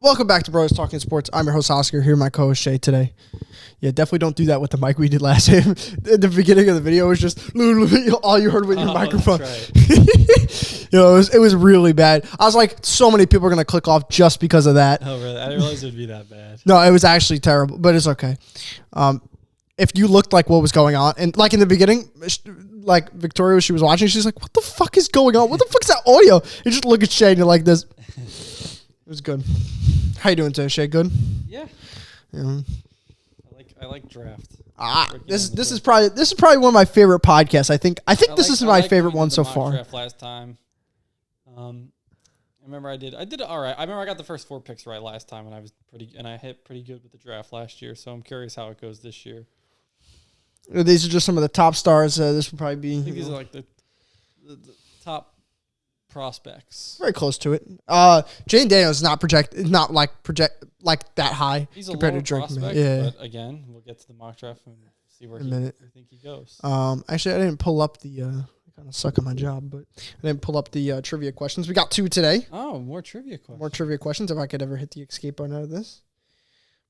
Welcome back to Bros Talking Sports. I'm your host, Oscar, here with my co-host, Shea, today. Yeah, definitely don't do that with the mic we did last time. In the beginning of the video, it was just literally all you heard with your microphone. That's right. It was really bad. I was like, so many people are going to click off just because of that. Oh, really? I didn't realize it would be that bad. No, it was actually terrible, but it's okay. If you looked like what was going on, and like in the beginning, like Victoria, she was watching, she's like, what the fuck is going on? What the fuck's that audio? You just look at Shea and you're like this. It was good. How you doing today, Shea? Good? Yeah. I like draft. This is probably one of my favorite podcasts. I think this is my favorite one so far. Draft last time. I remember I did all right. I remember I got the first 4 picks right last time, and I hit pretty good with the draft last year. So I'm curious how it goes this year. These are just some of the top stars. This will probably be. I think these are like the top prospects. Very close to it. Jane Daniels is not like that high. He's compared a to Drake. prospect, Yeah. But again, we'll get to the mock draft and see where I think he goes. Actually, I didn't pull up the. I kind of suck at my job, but I didn't pull up the trivia questions. We got 2 today. Oh, more trivia questions. More trivia questions. If I could ever hit the escape button out of this.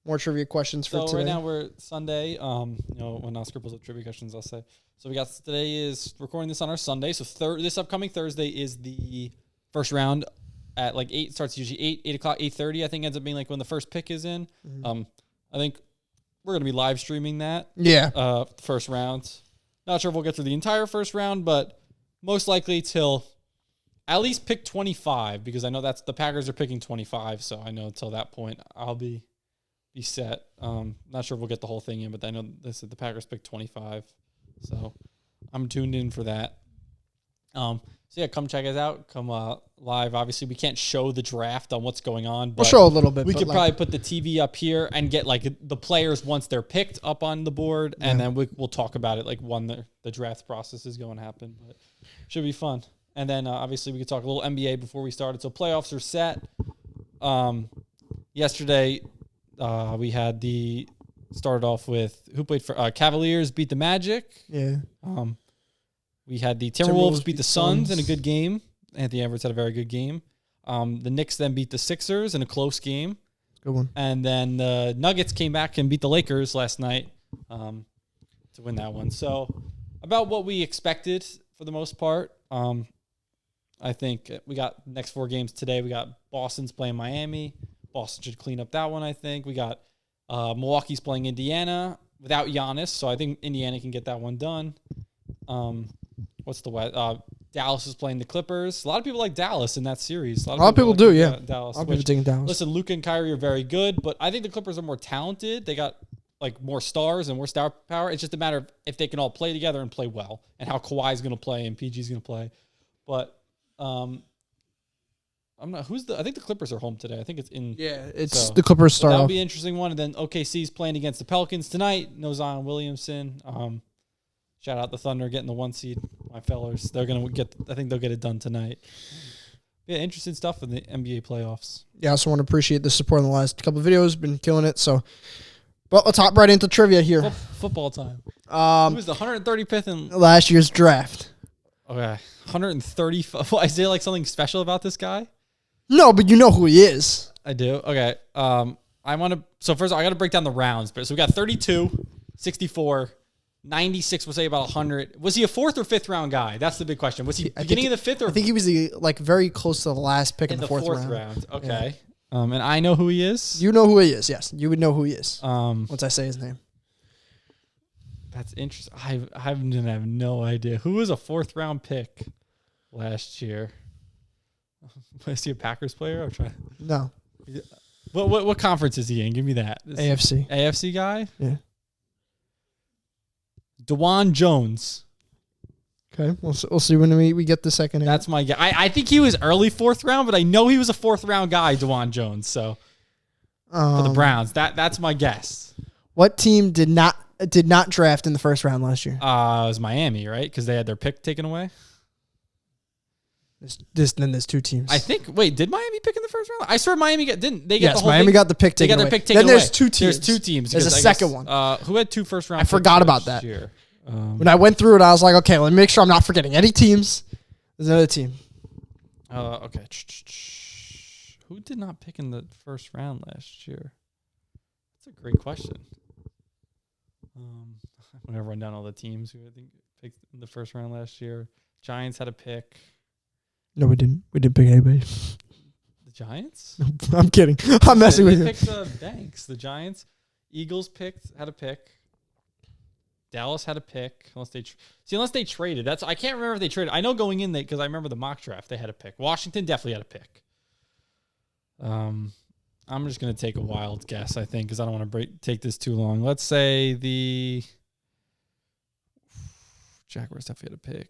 More trivia questions for today. So right now we're Sunday. When Oscar pulls up trivia questions, I'll say. So we got today is recording this on our Sunday. So this upcoming Thursday is the first round at like 8. Starts usually 8 o'clock, 8:30. I think ends up being like when the first pick is in. Mm-hmm. I think we're gonna be live streaming that. Yeah. First round. Not sure if we'll get through the entire first round, but most likely till at least pick 25 because I know that's the Packers are picking 25. So I know until that point I'll be set. Not sure if we'll get the whole thing in, but I know they said the Packers picked 25. So I'm tuned in for that. So yeah, come check us out. Come live. Obviously, we can't show the draft on what's going on. But we'll show a little bit. We could probably put the TV up here and get like the players once they're picked up on the board, and then we'll talk about it like when the draft process is going to happen. But should be fun. And then obviously we could talk a little NBA before we started. So playoffs are set. Yesterday. We had started off with who played for Cavaliers beat the Magic. Yeah. We had the Timberwolves beat the Suns in a good game. Anthony Edwards had a very good game. The Knicks then beat the Sixers in a close game. Good one. And then the Nuggets came back and beat the Lakers last night to win that one. So about what we expected for the most part. I think we got next 4 games today. We got Boston's playing Miami. Boston should clean up that one, I think. We got Milwaukee's playing Indiana without Giannis, so I think Indiana can get that one done. What's the West? Dallas is playing the Clippers. A lot of people like Dallas in that series. A lot of people do, yeah. Dallas. A lot of people taking Dallas. Listen, Luka and Kyrie are very good, but I think the Clippers are more talented. They got like more stars and more star power. It's just a matter of if they can all play together and play well, and how Kawhi's going to play and PG's going to play. But I'm not. I think the Clippers are home today. I think it's in. Yeah, it's the Clippers start. That'll be an interesting one. And then OKC's playing against the Pelicans tonight. No Zion Williamson. Shout out the Thunder getting the 1 seed. My fellas, they're gonna get. I think they'll get it done tonight. Yeah, interesting stuff in the NBA playoffs. Yeah, I also want to appreciate the support in the last couple of videos. Been killing it. So, but let's hop right into trivia here. Football time. Who was the 135th in last year's draft? Okay, 135. Is there like something special about this guy? No, but you know who he is. I do. Okay. I want to. So first, I got to break down the rounds. But so we got 32, 64, 96. We'll say about 100. Was he a 4th or 5th round guy? That's the big question. Was he beginning of the 5th or? I think he was very close to the last pick in the fourth round. Okay. Yeah. And I know who he is. You know who he is. Yes, you would know who he is. Once I say his name. That's interesting. I have no idea who was a 4th round pick last year. Is he a Packers player? I'm trying. No. What conference is he in? Give me that. AFC. AFC guy? Yeah. DeJuan Jones. Okay. We'll see when we get the second. That's my guy. I think he was early 4th round, but I know he was a 4th round guy, DeJuan Jones. So for the Browns, that's my guess. What team did not draft in the first round last year? It was Miami, right? Because they had their pick taken away. Then there's 2 teams. I think. Wait, did Miami pick in the first round? I swear Miami didn't they get yes, the whole Miami thing? got the pick taken away. They got their pick taken then away. There's 2 teams. There's 2 teams. There's a second one. Who had 2 first round? I forgot about that. Year? When I went through it, I was like, okay, let me make sure I'm not forgetting any teams. There's another team. Okay. Who did not pick in the first round last year? That's a great question. I'm going to run down all the teams who I think picked in the first round last year. Giants had a pick. No, we didn't. We didn't pick anybody. The Giants? I'm kidding. I'm messing with you. They picked the Banks. The Giants. Eagles had a pick. Dallas had a pick. Unless they traded. I can't remember if they traded. I know going in because I remember the mock draft they had a pick. Washington definitely had a pick. I'm just gonna take a wild guess. I think because I don't want to take this too long. Let's say the Jaguars definitely had a pick.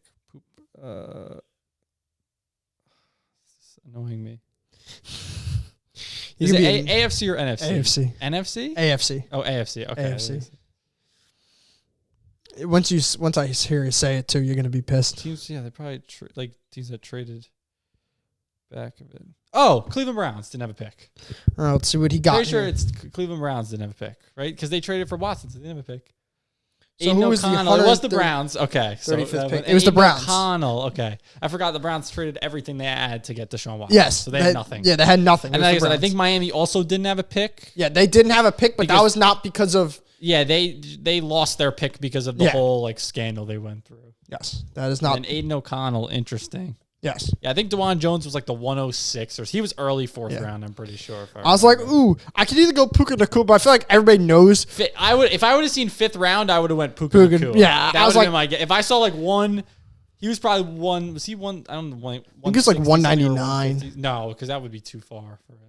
This is annoying me. Is it AFC or NFC? AFC. NFC? AFC. Oh, AFC. Okay. AFC. Once I hear you say it too, you're gonna be pissed. Teams, they probably teams that traded back a bit. Oh, Cleveland Browns didn't have a pick. All right, let's see what he got. Pretty sure it's Cleveland Browns didn't have a pick, right? Because they traded for Watson, so they didn't have a pick. So who was O'Connell. It was the Browns. Okay. 35th pick. It was the Browns. O'Connell. Okay. I forgot the Browns traded everything they had to get Deshaun Watson. Yes. So they had nothing. Yeah, they had nothing. And like I said, I think Miami also didn't have a pick. Yeah, they didn't have a pick, but that was not because of... Yeah, they lost their pick because of the whole scandal they went through. Yes. That is not... And Aiden O'Connell, interesting. Yes. Yeah, I think DeJuan Jones was like the 106, or he was early fourth round. I'm pretty sure. I was like, ooh, I could either go Puka Nacua, but I feel like everybody knows. If I would have seen fifth round, I would have went Puka Nacua. Yeah, that was like, if I saw like one, he was probably one. Was he one? I don't know. I think it's like 199. No, because that would be too far for him.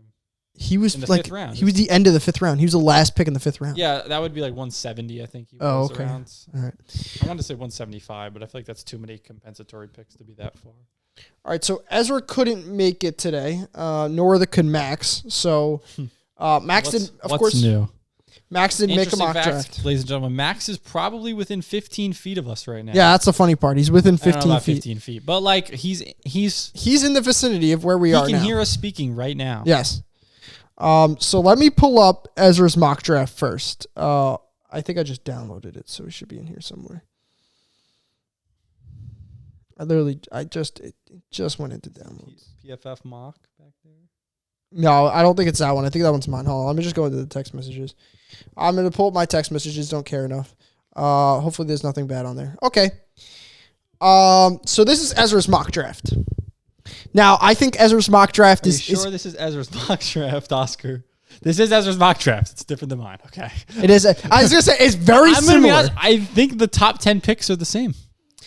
He was in the like fifth round. He was the end of the fifth round. He was the last pick in the fifth round. Yeah, that would be like 170. I think. Oh, okay. Around. All right. I wanted to say 175, but I feel like that's too many compensatory picks to be that far. All right, so Ezra couldn't make it today, nor could Max. So Max didn't, of course. New? Max didn't make a mock draft. Ladies and gentlemen, Max is probably within 15 feet of us right now. Yeah, that's the funny part. He's within 15 I don't know about feet. 15 feet, but like he's in the vicinity of where we are now. He can hear us speaking right now. Yes. So let me pull up Ezra's mock draft first. I think I just downloaded it, so it should be in here somewhere. It just went into downloads. PFF mock back there? No, I don't think it's that one. I think that one's mine. Hold on, let me just go into the text messages. I'm going to pull up my text messages. Don't care enough. Hopefully there's nothing bad on there. Okay. So this is Ezra's mock draft. Now, I think Ezra's mock draft is... Are you sure this is Ezra's mock draft, Oscar? This is Ezra's mock draft. It's different than mine. Okay. It is. I was going to say, it's very similar. Be honest, I think the top 10 picks are the same.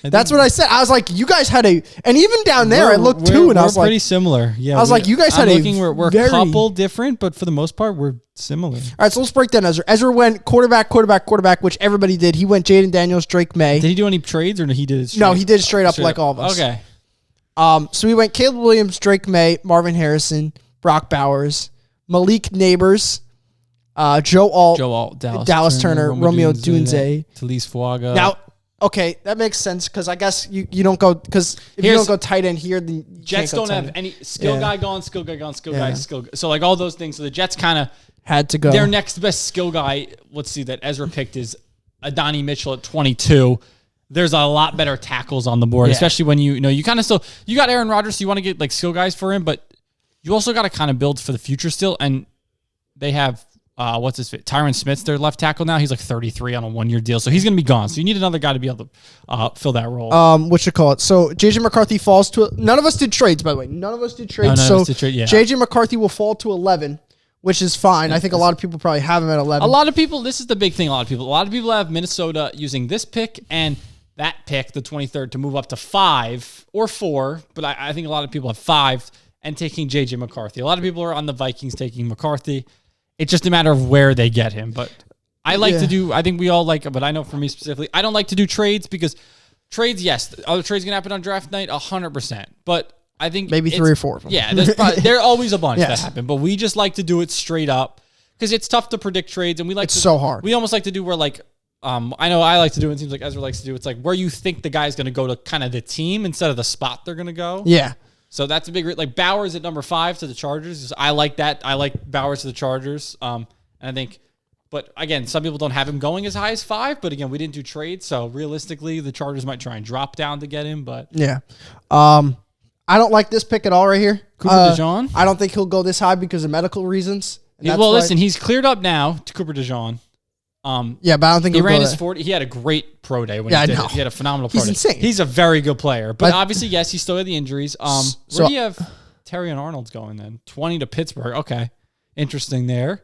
That's what I said. I was like, you guys had and even down there, I looked too, and I was like, pretty similar. Yeah, I was like, you guys had we're a couple different, but for the most part, we're similar. All right, so let's break down Ezra. Ezra went quarterback, which everybody did. He went Jaden Daniels, Drake May. Did he do any trades, or no? He did it straight? No, he did it straight up like all of us. Okay. So we went Caleb Williams, Drake May, Marvin Harrison, Brock Bowers, Malik Neighbors, Joe Alt, Dallas Turner, Romeo Dunze, Talise Fuaga. Now, okay, that makes sense because I guess you don't go because if you don't go tight end here, then Jets don't have any skill guy gone, skill guy. So like all those things. So the Jets kind of had to go. Their next best skill guy, let's see, that Ezra picked is Adonai Mitchell at 22. There's a lot better tackles on the board, especially when you kind of still you got Aaron Rodgers, so you want to get like skill guys for him, but you also got to kind of build for the future still. And they have what's his fit? Tyron Smith's their left tackle now. He's like 33 on a 1-year deal, so he's going to be gone. So you need another guy to be able to fill that role. What you call it? So JJ McCarthy falls to none of us did trades, by the way. None of us did trades. JJ McCarthy will fall to 11. Which is fine. I think a lot of people probably have him at 11. A lot of people, this is the big thing. A lot of people have Minnesota using this pick and that pick, the 23rd, to move up to 5 or 4. But I think a lot of people have 5 and taking J.J. McCarthy. A lot of people are on the Vikings taking McCarthy. It's just a matter of where they get him. But I like to do, I think we all like it, but I know for me specifically, I don't like to do trades because trades, yes, other trades can happen on draft night, 100%. But I think maybe 3 or 4 of them. Yeah, there are always a bunch that happen, but we just like to do it straight up because it's tough to predict trades, and we like it's so hard. We almost like to do where like I know I like to do it. It seems like Ezra likes to do. It's like where you think the guy's going to go to kind of the team instead of the spot they're going to go. Yeah. So that's a big like Bowers at number 5 to the Chargers. I like that. I like Bowers to the Chargers. And I think. But again, some people don't have him going as high as 5. But again, we didn't do trades, so realistically, the Chargers might try and drop down to get him. But yeah. I don't like this pick at all right here. Cooper DeJean? I don't think he'll go this high because of medical reasons. Well, listen, he's cleared up now to Cooper DeJean. Yeah, but I don't think he he'll ran go his there. 40. He had a great pro day when he did it. He had a phenomenal pro He's day. insane. He's a very good player. But obviously, yes, he still had the injuries. So- Where do you have Terry and Arnold's going then? 20 to Pittsburgh. Okay. Interesting there.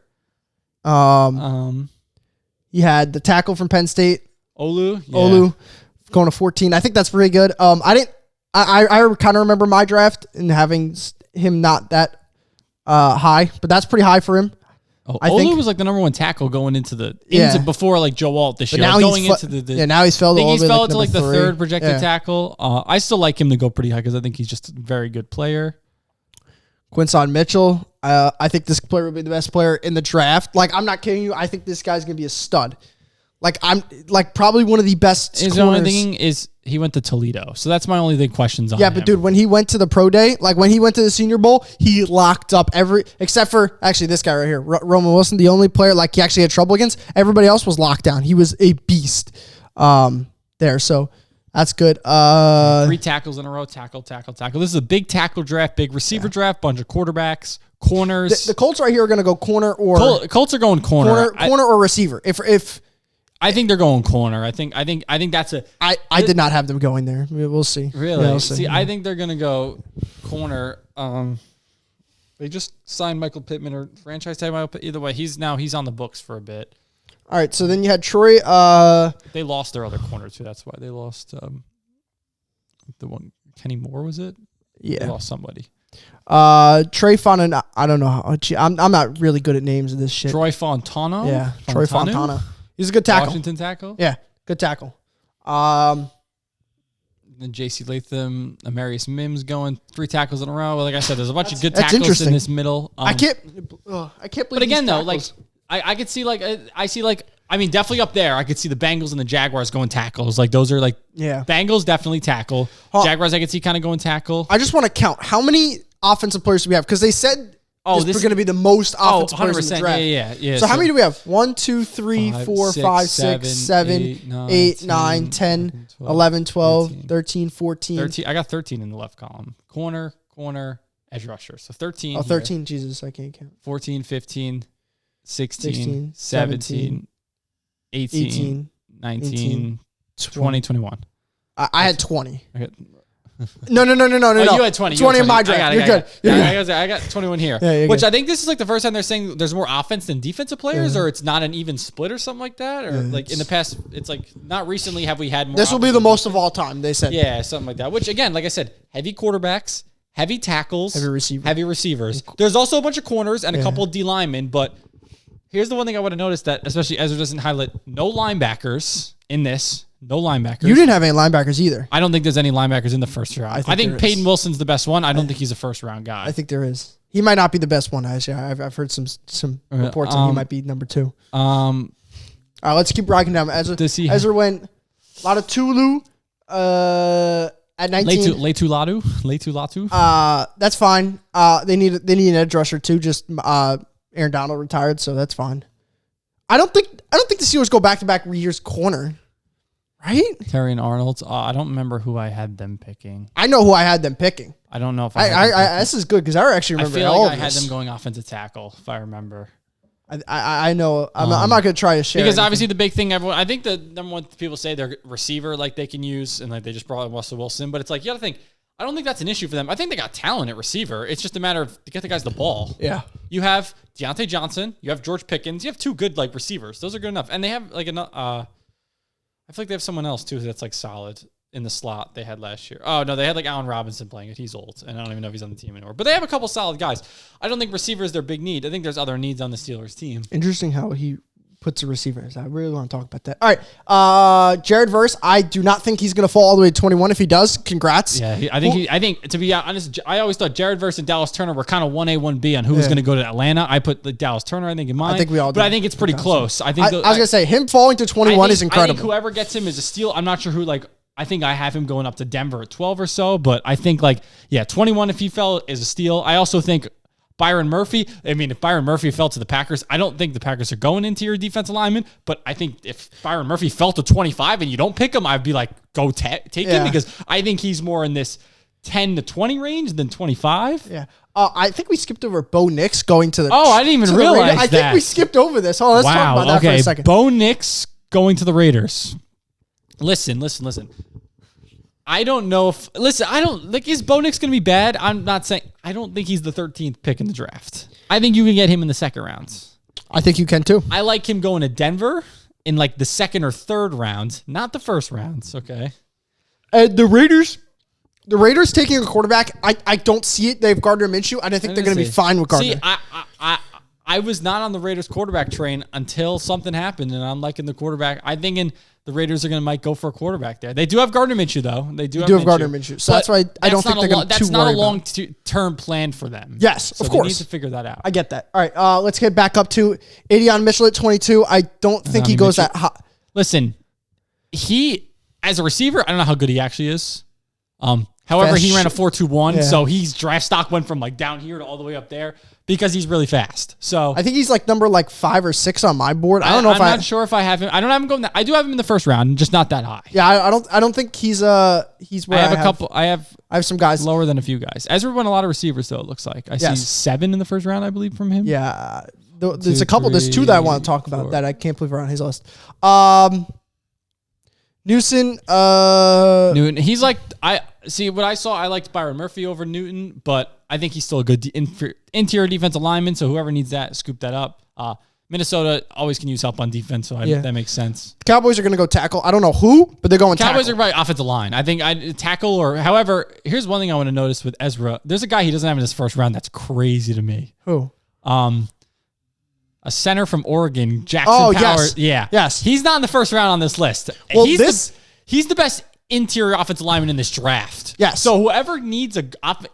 You had the tackle from Penn State, Olu. Yeah. Olu, going to 14. I think that's pretty good. I kind of remember my draft and having him not that high, but that's pretty high for him. Oh, I Olu think was like the number one tackle going into before like Joe Alt this But year. now Like going he's into the yeah, now he's fell. I think he's bit, fell into number like the 3. third projected Yeah. tackle. I still like him to go pretty high because I think he's just a very good player. Quinson Mitchell. I think this player will be the best player in the draft. Like, I'm not kidding you. I think this guy's gonna be a stud. Like, I'm like probably one of the best. His only thing is he went to Toledo, so that's my only questions on him. Yeah, but dude, when he went to the pro day, like when he went to the Senior Bowl, he locked up except for actually this guy right here, Roman Wilson, the only player like he actually had trouble against. Everybody else was locked down. He was a beast there. So that's good. 3 tackles in a row, tackle. This is a big tackle draft, big receiver draft, bunch of quarterbacks, corners. The Colts right here are going to go corner or Colts are going corner. Corner or receiver. If I think they're going corner. I think that's a. I did not have them going there. We'll see. Really? Yeah, we'll see. See, I think they're gonna go corner. They just signed Michael Pittman or franchise tag Michael Pittman. Either way, he's on the books for a bit. All right. So then you had Troy. They lost their other corner too. That's why they lost the one. Kenny Moore was it? Yeah. They lost somebody. Trey Fontana. I don't know how. I'm not really good at names of this shit. Troy Fontana. Yeah. Troy Fontana. He's a good tackle. Washington tackle. Yeah. Good tackle. Then J.C. Latham, Amarius Mims going 3 tackles in a row. Like I said, there's a bunch of good that's tackles interesting. in this middle. I can't believe. But again, these though, like tackles. I could see I mean, definitely up there, I could see the Bengals and the Jaguars going tackles. Like those are like Bengals definitely tackle. Jaguars I could see kind of going tackle. I just want to count how many offensive players do we have because they said this is going to be the most offensive players in the draft. Yeah. So how many do we have? 1, 2, 3, 4, 5, 6, 7, 8, 9, 10, 11, 12, 13, 14. 13. I got 13 in the left column. Corner, edge rusher. So 13. Oh, 13. Here. Jesus, I can't count. 14, 15, 16, 17, 18, 19, 20, 21. I had 20. Okay. No. You had 20. 20 in my draft. You're good. I got 21 here. Yeah, which good. I think this is like the first time they're saying there's more offense than defensive players, or it's not an even split or something like that. Or like in the past, it's like not recently have we had more. This will be the most of all time, they said. Yeah, something like that. Which again, like I said, heavy quarterbacks, heavy tackles, heavy receivers. There's also a bunch of corners and a couple of D linemen, but here's the one thing I would have noticed that especially Ezra doesn't highlight: no linebackers in this. No linebackers. You didn't have any linebackers either. I don't think there's any linebackers in the first round. I think there Peyton is. Wilson's the best one. I don't think he's a first round guy. I think there is. He might not be the best one. Actually, I've heard some reports on he might be number 2. All right, let's keep rocking down. Ezra went a lot of Tulu at 19. Leitu Latu. That's fine. They need an edge rusher too. Just Aaron Donald retired, so that's fine. I don't think the Steelers go back-to-back years corner. Right? Terry and Arnold. I don't remember who I had them picking. I know who I had them picking. I don't know if this is good because I actually remember I feel all like of I had this. them going offensive tackle, if I remember. I know. I'm not going to try to share because anything. obviously the big thing I think the number one people say their receiver like they can use and like they just brought in Russell Wilson, but it's like you got to think. I don't think that's an issue for them. I think they got talent at receiver. It's just a matter of to get the guys the ball. Yeah. You have Deontay Johnson. You have George Pickens. You have 2 good like receivers. Those are good enough, and they have like I feel like they have someone else too that's like solid in the slot they had last year. Oh no, they had like Allen Robinson playing it. He's old, and I don't even know if he's on the team anymore. But they have a couple solid guys. I don't think receiver is their big need. I think there's other needs on the Steelers team. Interesting how he puts the receivers. I really want to talk about that. All right, Jared Verse. I do not think he's going to fall all the way to 21. If he does, congrats. Yeah, I think to be honest, I always thought Jared Verse and Dallas Turner were kind of 1A, 1B on who was going to go to Atlanta. I put the Dallas Turner, I think, in mine. I think we all did. But I think it's pretty close. I was going to say, him falling to 21 is incredible. I think whoever gets him is a steal. I'm not sure who, I think I have him going up to Denver at 12 or so, but I think, 21 if he fell is a steal. I also think Byron Murphy, if Byron Murphy fell to the Packers, I don't think the Packers are going into your defensive lineman, but I think if Byron Murphy fell to 25 and you don't pick him, I'd be like, go take him because I think he's more in this 10 to 20 range, then 25. Yeah. I think we skipped over Bo Nix going to the. Oh, I didn't even realize that. I think we skipped over this. Oh, let's talk about that for a second. Bo Nix going to the Raiders. Listen. I don't know if is Bo Nix going to be bad? I'm not saying. I don't think he's the 13th pick in the draft. I think you can get him in the second rounds. I think you can too. I like him going to Denver in like the second or third round, not the first rounds. Okay. The Raiders taking a quarterback, I don't see it. They have Gardner Minshew, and I think they're going to be fine with Gardner. See, I was not on the Raiders quarterback train until something happened, and I'm liking the quarterback. I think the Raiders might go for a quarterback there. They do have Gardner Minshew, though. They do have Gardner Minshew. So that's why I don't think they're going to That's not a long-term plan for them. Yes, so of course. They need to figure that out. I get that. All right, let's get back up to Adion Mitchell at 22. I don't think he goes that high. Listen, he, as a receiver, I don't know how good he actually is. However, he ran a 4.21, so his draft stock went from like down here to all the way up there because he's really fast. So I think he's like number 5 or 6 on my board. I'm not sure if I have him. I don't have him going. I do have him in the first round, just not that high. Yeah, I don't think he's where I have some guys lower than a few guys. Ezra won a lot of receivers, though. It looks like I see 7 in the first round, I believe, from him. Yeah, there's a couple. There's 2 that I want to talk about that I can't believe are on his list. Newton. He's like what I saw. I liked Byron Murphy over Newton, but I think he's still a good interior defensive lineman. So whoever needs that, scoop that up. Minnesota always can use help on defense, so that makes sense. Cowboys are going to go tackle. I don't know who, but they're going Cowboys tackle. are probably offensive line. I think tackle or however. Here's one thing I want to notice with Ezra. There's a guy he doesn't have in his first round that's crazy to me. Who? A center from Oregon, Jackson Powers. Yes. He's not in the first round on this list. Well, he's the best interior offensive lineman in this draft. Yes. So whoever needs a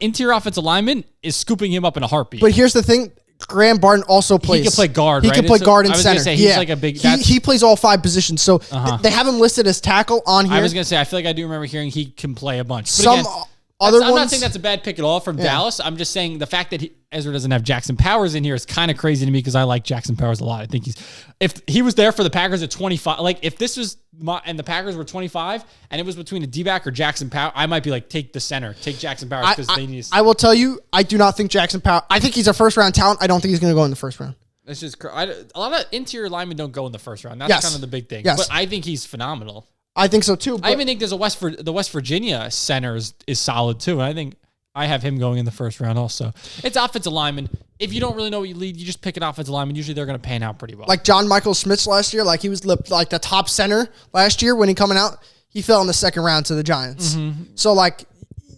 interior offensive lineman is scooping him up in a heartbeat. But here's the thing. Graham Barton also plays. He can play guard, He right? can play guard and center. Say, he's like a big... He plays all 5 positions. So they have him listed as tackle on here. I was going to say, I feel like I do remember hearing he can play a bunch. But I'm not saying that's a bad pick at all from Dallas. I'm just saying the fact that Ezra doesn't have Jackson Powers in here is kind of crazy to me because I like Jackson Powers a lot. I think if he was there for the Packers at 25, like if this was and the Packers were 25 and it was between a D-back or Jackson Powers, I might be like, take the center, take Jackson Powers because they need. I will tell you, I do not think Jackson Powers. I think he's a first round talent. I don't think he's going to go in the first round. It's just a lot of interior linemen don't go in the first round. That's kind of the big thing. Yes. But I think he's phenomenal. I think so too. I even think there's the West Virginia center is solid too. And I think I have him going in the first round also. It's offensive lineman. If you don't really know what you lead, you just pick an offensive lineman. Usually they're going to pan out pretty well. Like John Michael Smith last year, like he was like the top center last year when he coming out. He fell in the second round to the Giants. Mm-hmm. So like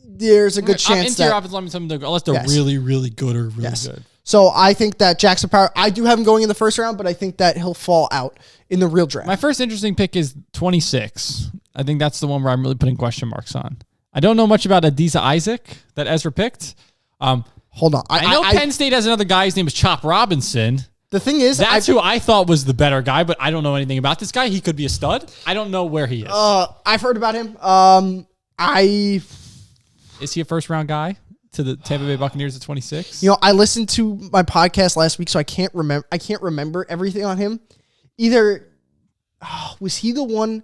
there's a good chance interior offensive lineman, unless they're really, really good or really good. So I think that Jackson Powers, I do have him going in the first round, but I think that he'll fall out in the real draft. My first interesting pick is 26. I think that's the one where I'm really putting question marks on. I don't know much about Adisa Isaac that Ezra picked. Hold on. I know Penn State has another guy. His name is Chop Robinson. The thing is, that's who I thought was the better guy, but I don't know anything about this guy. He could be a stud. I don't know where he is. I've heard about him. Is he a first round guy to the Tampa Bay Buccaneers at 26? You know, I listened to my podcast last week, so I can't remember everything on him. Either was he the one?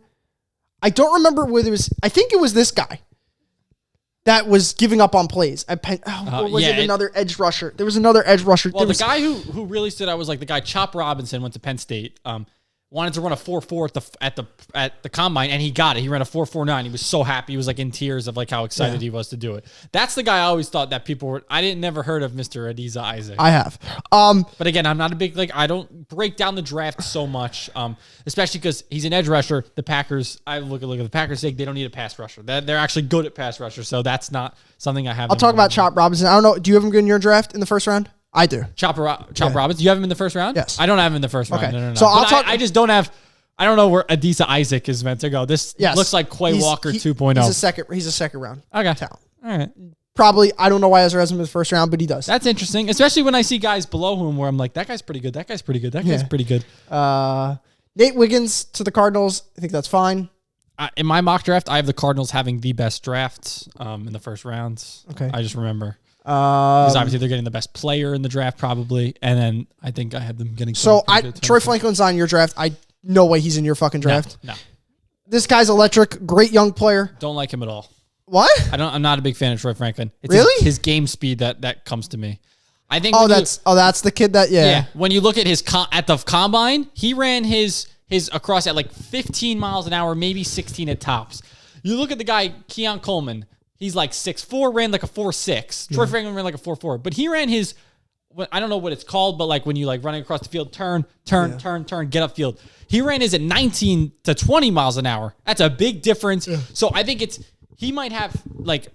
I don't remember whether it was. I think it was this guy that was giving up on plays at Penn. Or was it another edge rusher? There was another edge rusher. Well, the guy who really stood out was like the guy Chop Robinson went to Penn State. Wanted to run a 4.4 at the combine, and he got it. He ran a 4.49. He was so happy. He was like in tears of like how excited he was to do it. That's the guy I always thought that people were. I didn't never heard of Mr. Adisa Isaac. I have. But again, I'm not a big I don't break down the draft so much, especially because he's an edge rusher. The Packers, I look at the Packers' sake, they don't need a pass rusher. They're actually good at pass rusher, so that's not something I have. I'll talk about Chop Robinson. I don't know. Do you have him in your draft in the first round? I do. Chop Robinson. You have him in the first round? Yes. I don't have him in the first round. Okay. No. So I'll talk. I just don't have. I don't know where Adisa Isaac is meant to go. This looks like Quay Walker 2.0. He's a second round. Okay. Talent. All right. Probably. I don't know why Ezra has him in the first round, but he does. That's interesting, especially when I see guys below him where I'm like, that guy's pretty good. That guy's pretty good. That guy's pretty good. Nate Wiggins to the Cardinals. I think that's fine. In my mock draft, I have the Cardinals having the best draft in the first rounds. Okay. I just remember. Because obviously they're getting the best player in the draft probably, and then I think I have them getting. So Troy Franklin's on your draft. No way he's in your fucking draft. No. This guy's electric. Great young player. Don't like him at all. What? I'm not a big fan of Troy Franklin. It's Really? his game speed that comes to me. I think. That's the kid that. Yeah. When you look at his at the combine, he ran his across at like 15 miles an hour, maybe 16 at tops. You look at the guy Keon Coleman. He's like 6'4", ran like a 4'6". Troy Franklin ran like a 4'4", but he ran his. I don't know what it's called, but like when you like running across the field, turn, get upfield. He ran his at 19 to 20 miles an hour. That's a big difference. Yeah. So I think he might have like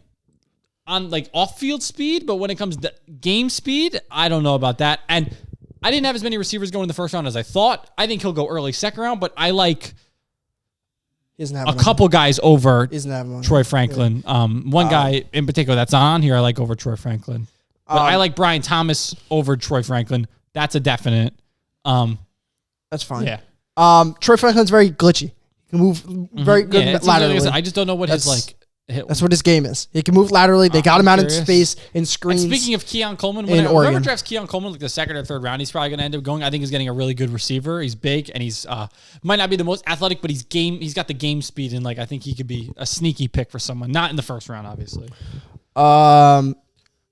on like off-field speed, but when it comes to game speed, I don't know about that. And I didn't have as many receivers going in the first round as I thought. I think he'll go early second round, but I like a couple guys over Troy Franklin. Yeah. One guy in particular that's on here I like over Troy Franklin. But I like Brian Thomas over Troy Franklin. That's a definite. That's fine. Yeah. Troy Franklin's very glitchy. He can move very good laterally. I just don't know what his like. That's what his game is. He can move laterally. They got him out in space in screens. And speaking of Keon Coleman, whoever drafts Keon Coleman like the second or third round, he's probably going to end up going. I think he's getting a really good receiver. He's big and he's might not be the most athletic, but he's got the game speed and like I think he could be a sneaky pick for someone. Not in the first round, obviously.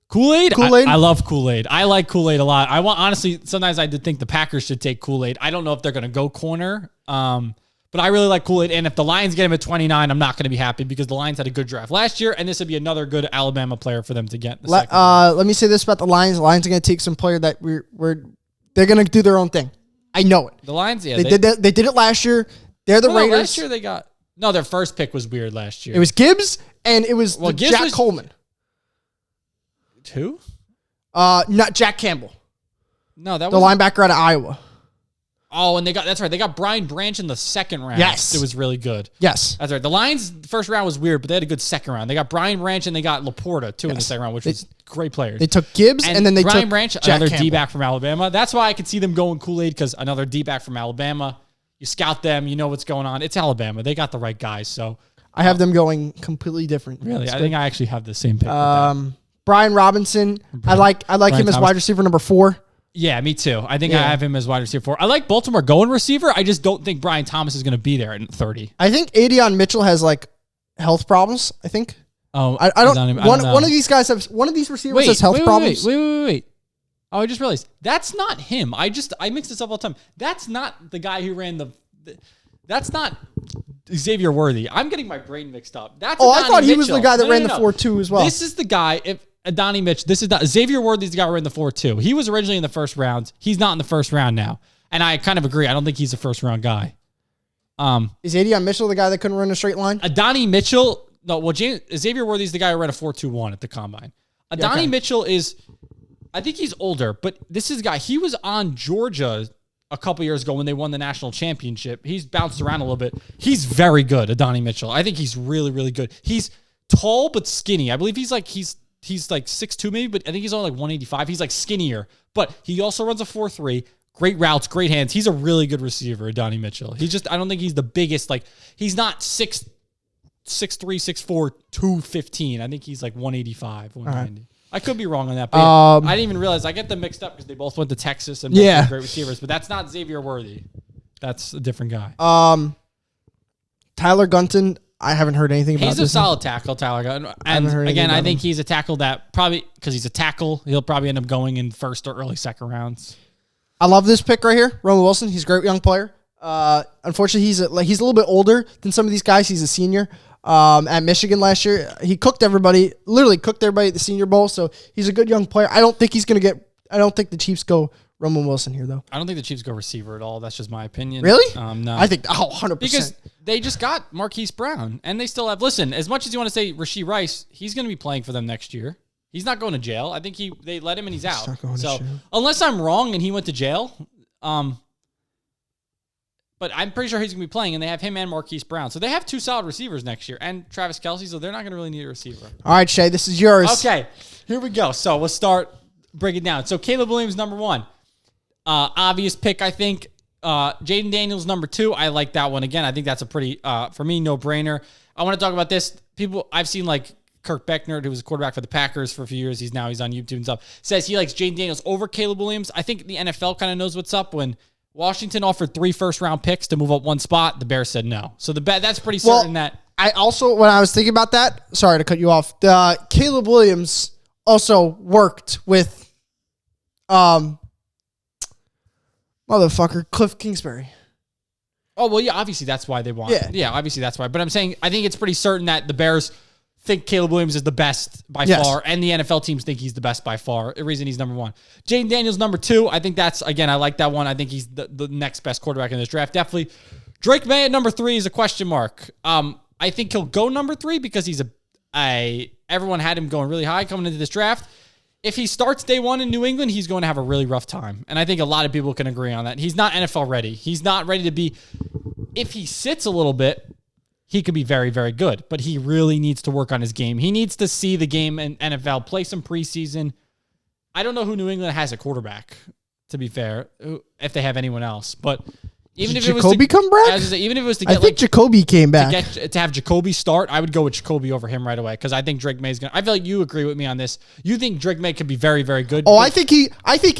Kool-Aid? I love Kool-Aid. I like Kool-Aid a lot. Honestly, sometimes I did think the Packers should take Kool-Aid. I don't know if they're going to go corner, but I really like Kool-Aid. And if the Lions get him at 29, I'm not going to be happy because the Lions had a good draft last year, and this would be another good Alabama player for them to get. Let me say this about the Lions. The Lions are going to take some player that they're going to do their own thing. I know it. The Lions, yeah. They did it last year. They're the Raiders. Last year they got... No, their first pick was weird last year. It was Gibbs, and it was Jack Coleman. Who? Not Jack Campbell. No, that was the linebacker out of Iowa. Oh, and that's right. They got Brian Branch in the second round. Yes. It was really good. Yes. That's right. The Lions' first round was weird, but they had a good second round. They got Brian Branch and they got Laporta, too, in the second round, which was great players. They took Gibbs, and then they Brian took Branch, Jack another Campbell. D-back from Alabama. That's why I could see them going Kool-Aid, because another D-back from Alabama. You scout them. You know what's going on. It's Alabama. They got the right guys, so... I have them going completely different. Really? I think I actually have the same pick. Brian Robinson. I like him as wide receiver number 4. Yeah, me too. I think I have him as wide receiver 4. I like Baltimore going receiver. I just don't think Brian Thomas is going to be there at 30. I think Adion Mitchell has like health problems. I think. Oh, I don't. One of these guys have one of these receivers has health problems. Wait. Oh, I just realized that's not him. I mix this up all the time. That's not the guy who ran that's not Xavier Worthy. I'm getting my brain mixed up. I thought he was the guy that ran the 4.2 as well. This is the guy. If Adonai Mitch, this is not Xavier Worthy's the guy who ran the 4.2. He was originally in the first round. He's not in the first round now, and I kind of agree. I don't think he's a first round guy. Is Adion Mitchell the guy that couldn't run a straight line? Adonai Mitchell. No, well, Xavier Worthy's the guy who ran a 4.21 at the combine. Adonai Mitchell is, I think he's older, but this is the guy. He was on Georgia a couple years ago when they won the national championship. He's bounced around a little bit. He's very good, Adonai Mitchell. I think he's really, really good. He's tall but skinny. I believe he's like 6'2" maybe, but I think he's only like 185. He's like skinnier, but he also runs a 4.3. Great routes, great hands. He's a really good receiver, Adonai Mitchell. I don't think he's the biggest. Like, he's not 6'3", 6'4", 215. I think he's like 185, 190. Right. I could be wrong on that, but I didn't even realize. I get them mixed up because they both went to Texas and both were great receivers, but that's not Xavier Worthy. That's a different guy. Tyler Gunton, I haven't heard anything about. He's a solid tackle, Tyler Gunton. And again, I think he's a tackle that probably, because he's a tackle, he'll probably end up going in first or early second rounds. I love this pick right here, Roman Wilson. He's a great young player. Unfortunately, he's a little bit older than some of these guys. He's a senior. At Michigan last year, he cooked everybody. Literally cooked everybody at the Senior Bowl. So he's a good young player. I don't think the Chiefs go Roman Wilson here, though. I don't think the Chiefs go receiver at all. That's just my opinion. Really? No. I think 100%. Because they just got Marquise Brown, and they still have. Listen, as much as you want to say Rashee Rice, he's going to be playing for them next year. He's not going to jail. I think they let him and he's out. So unless I'm wrong and he went to jail, but I'm pretty sure he's going to be playing, and they have him and Marquise Brown. So they have 2 solid receivers next year, and Travis Kelce, so they're not going to really need a receiver. All right, Shea, this is yours. Okay, here we go. So we'll start breaking it down. So Caleb Williams, number 1. Obvious pick, I think. Jaden Daniels, number 2. I like that one. Again, I think that's a pretty, for me, no-brainer. I want to talk about this. I've seen like Kirk Beckner, who was a quarterback for the Packers for a few years. He's on YouTube and stuff. Says he likes Jaden Daniels over Caleb Williams. I think the NFL kind of knows what's up. When Washington offered 3 first-round picks to move up one spot, the Bears said no. So that's pretty certain that I also, when I was thinking about that, sorry to cut you off, Caleb Williams also worked with, motherfucker, Cliff Kingsbury. Oh, well, yeah, obviously that's why they want. Yeah, obviously that's why. But I'm saying, I think it's pretty certain that the Bears think Caleb Williams is the best by far, and the NFL teams think he's the best by far. The reason he's number one. Jaden Daniels, number two. I think that's, again, I like that one. I think he's the next best quarterback in this draft. Definitely. Drake May at number three is a question mark. I think he'll go number three because he's everyone had him going really high coming into this draft. If he starts day one in New England, he's going to have a really rough time. And I think a lot of people can agree on that. He's not NFL ready. He's not ready to be, if he sits a little bit, he could be very, very good. But he really needs to work on his game. He needs to see the game in NFL, play some preseason. I don't know who New England has a quarterback, to be fair, if they have anyone else. But even if Jacoby come back? Even if it was to get, I think Jacoby came back. To have Jacoby start, I would go with Jacoby over him right away because I think Drake May's gonna. I feel like you agree with me on this. You think Drake May could be very, very good. Oh, I think he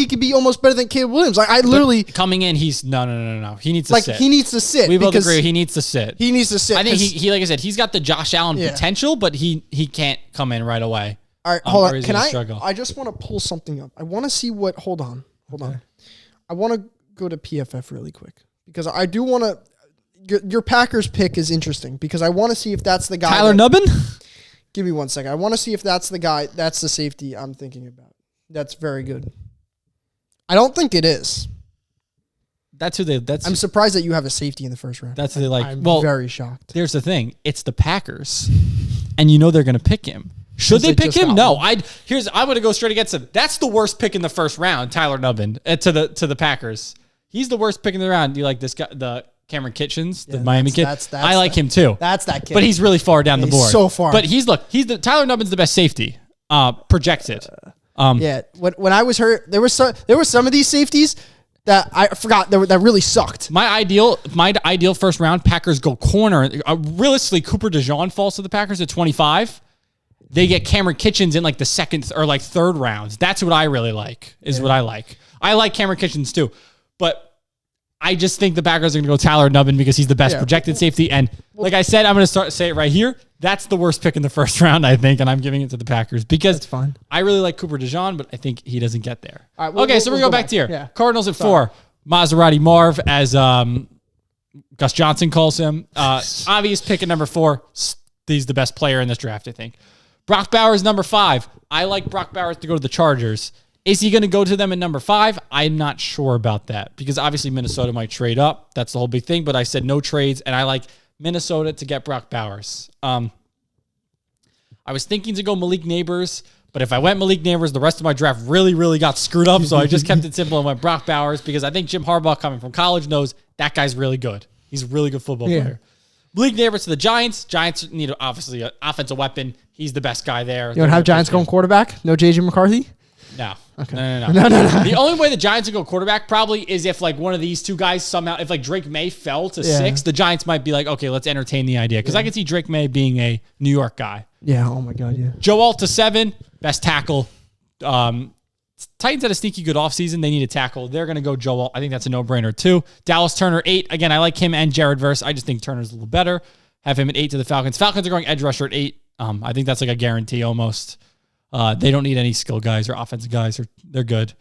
could be almost better than Caleb Williams. Like I literally coming in, he's no. He needs to sit. He needs to sit. We both agree he needs to sit. He needs to sit. I think he like I said, he's got the Josh Allen potential, but he can't come in right away. All right, hold on. Can I? I just want to pull something up. I want to see what. Hold on. I want to go to PFF really quick. Because I do want to, your Packers pick is interesting because I want to see if that's the guy. Tyler Nubbin? Give me 1 second. I want to see if that's the guy, that's the safety I'm thinking about. That's very good. I don't think it is. I'm surprised that you have a safety in the first round. That's who they like. I'm very shocked. Here's the thing. It's the Packers. And you know they're going to pick him. Should they pick him? No. I'm going to go straight against him. That's the worst pick in the first round, Tyler Nubbin, to the Packers. He's the worst pick in the round. Do you like this guy, the Cameron Kitchens, the Miami kid? I like him too. That's that kid. But he's really far down the board. So far. But Tyler Nubbin's the best safety. Projected. When I was hurt, there were some of these safeties that I forgot that really sucked. My ideal first round, Packers go corner. Realistically, Cooper DeJean falls to the Packers at 25. They get Cameron Kitchens in like the second or like third rounds. That's what I really like. What I like. I like Cameron Kitchens too. But I just think the Packers are going to go Tyler Nubbin because he's the best projected safety. And like I said, I'm going to say it right here. That's the worst pick in the first round, I think, and I'm giving it to the Packers because that's fine. I really like Cooper DeJean, but I think he doesn't get there. Right, so we go back to here. Yeah. Cardinals at 4. Maserati Marv, as Gus Johnson calls him. Obvious pick at number 4. He's the best player in this draft, I think. Brock Bowers, number 5. I like Brock Bowers to go to the Chargers. Is he going to go to them at number 5? I'm not sure about that because obviously Minnesota might trade up. That's the whole big thing. But I said no trades, and I like Minnesota to get Brock Bowers. I was thinking to go Malik Neighbors, but if I went Malik Neighbors, the rest of my draft really, really got screwed up. So I just kept it simple and went Brock Bowers because I think Jim Harbaugh coming from college knows that guy's really good. He's a really good football player. Malik Neighbors to the Giants. Giants need obviously an offensive weapon. He's the best guy there. You don't have Giants going quarterback? No JJ McCarthy? No. Okay. No. The only way the Giants would go quarterback probably is if like one of these two guys somehow, if like Drake May fell to 6, the Giants might be like, okay, let's entertain the idea. Because I could see Drake May being a New York guy. Yeah. Oh my God. Yeah. Joe Alt to 7, best tackle. Titans had a sneaky good offseason. They need a tackle. They're going to go Joe Alt. I think that's a no-brainer too. Dallas Turner 8. Again, I like him and Jared Verse. I just think Turner's a little better. Have him at 8 to the Falcons. Falcons are going edge rusher at 8. I think that's like a guarantee almost. They don't need any skill guys or offensive guys. They're good.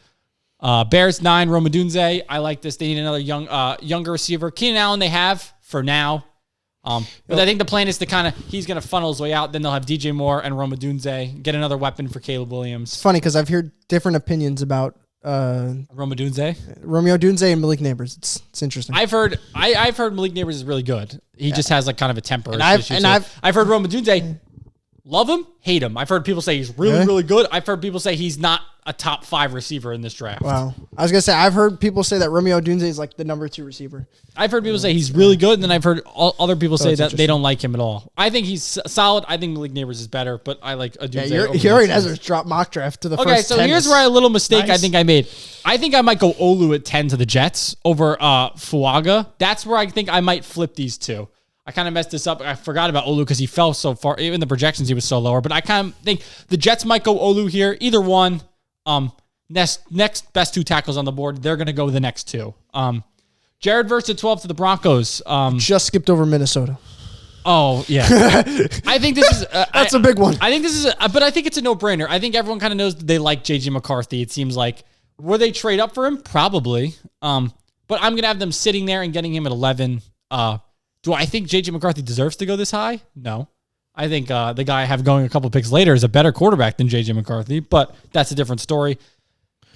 Bears 9, Rome Odunze. I like this. They need another younger receiver. Keenan Allen they have for now. But I think the plan is to he's going to funnel his way out. Then they'll have DJ Moore and Rome Odunze. Get another weapon for Caleb Williams. It's funny because I've heard different opinions about Rome Odunze. Romeo Odunze and Malik Neighbors. It's interesting. I've heard Malik Neighbors is really good. He just has like kind of a temper. And I've heard Rome Odunze. Love him, hate him. I've heard people say he's really, really good. I've heard people say he's not a top 5 receiver in this draft. Wow. I was going to say, I've heard people say that Romeo Odunze is like the number 2 receiver. I've heard people say he's really good, and then I've heard other people say that they don't like him at all. I think he's solid. I think Malik Neighbors is better, but I like Odunze. Yeah, Yuri Ezra's dropped mock draft to the first 10. Okay, so here's where a little mistake I think I made. I think I might go Olu at 10 to the Jets over Fuaga. That's where I think I might flip these two. I kind of messed this up. I forgot about Olu because he fell so far. Even the projections, he was so lower. But I kind of think the Jets might go Olu here. Either one. Next best 2 tackles on the board. They're going to go the next 2. Jared Verse at 12 to the Broncos. Just skipped over Minnesota. Oh yeah, I think this is That's a big one. I think this is, but I think it's a no-brainer. I think everyone kind of knows that they like JJ McCarthy. It seems like will they trade up for him? Probably. But I'm gonna have them sitting there and getting him at 11. Do I think JJ McCarthy deserves to go this high? No. I think the guy I have going a couple picks later is a better quarterback than JJ McCarthy, but that's a different story.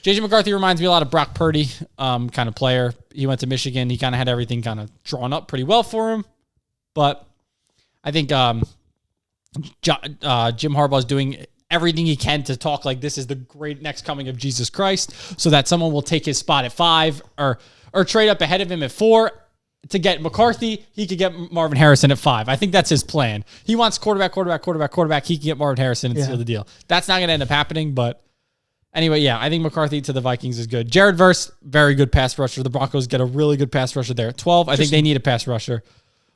JJ McCarthy reminds me a lot of Brock Purdy kind of player. He went to Michigan. He kind of had everything kind of drawn up pretty well for him. But I think Jim Harbaugh is doing everything he can to talk like this is the great next coming of Jesus Christ so that someone will take his spot at 5 or trade up ahead of him at 4 to get McCarthy. He could get Marvin Harrison at 5. I think that's his plan. He wants quarterback. He can get Marvin Harrison and seal the deal. That's not going to end up happening, but anyway, yeah, I think McCarthy to the Vikings is good. Jared Verse, very good pass rusher. The Broncos get a really good pass rusher there at 12. I think they need a pass rusher.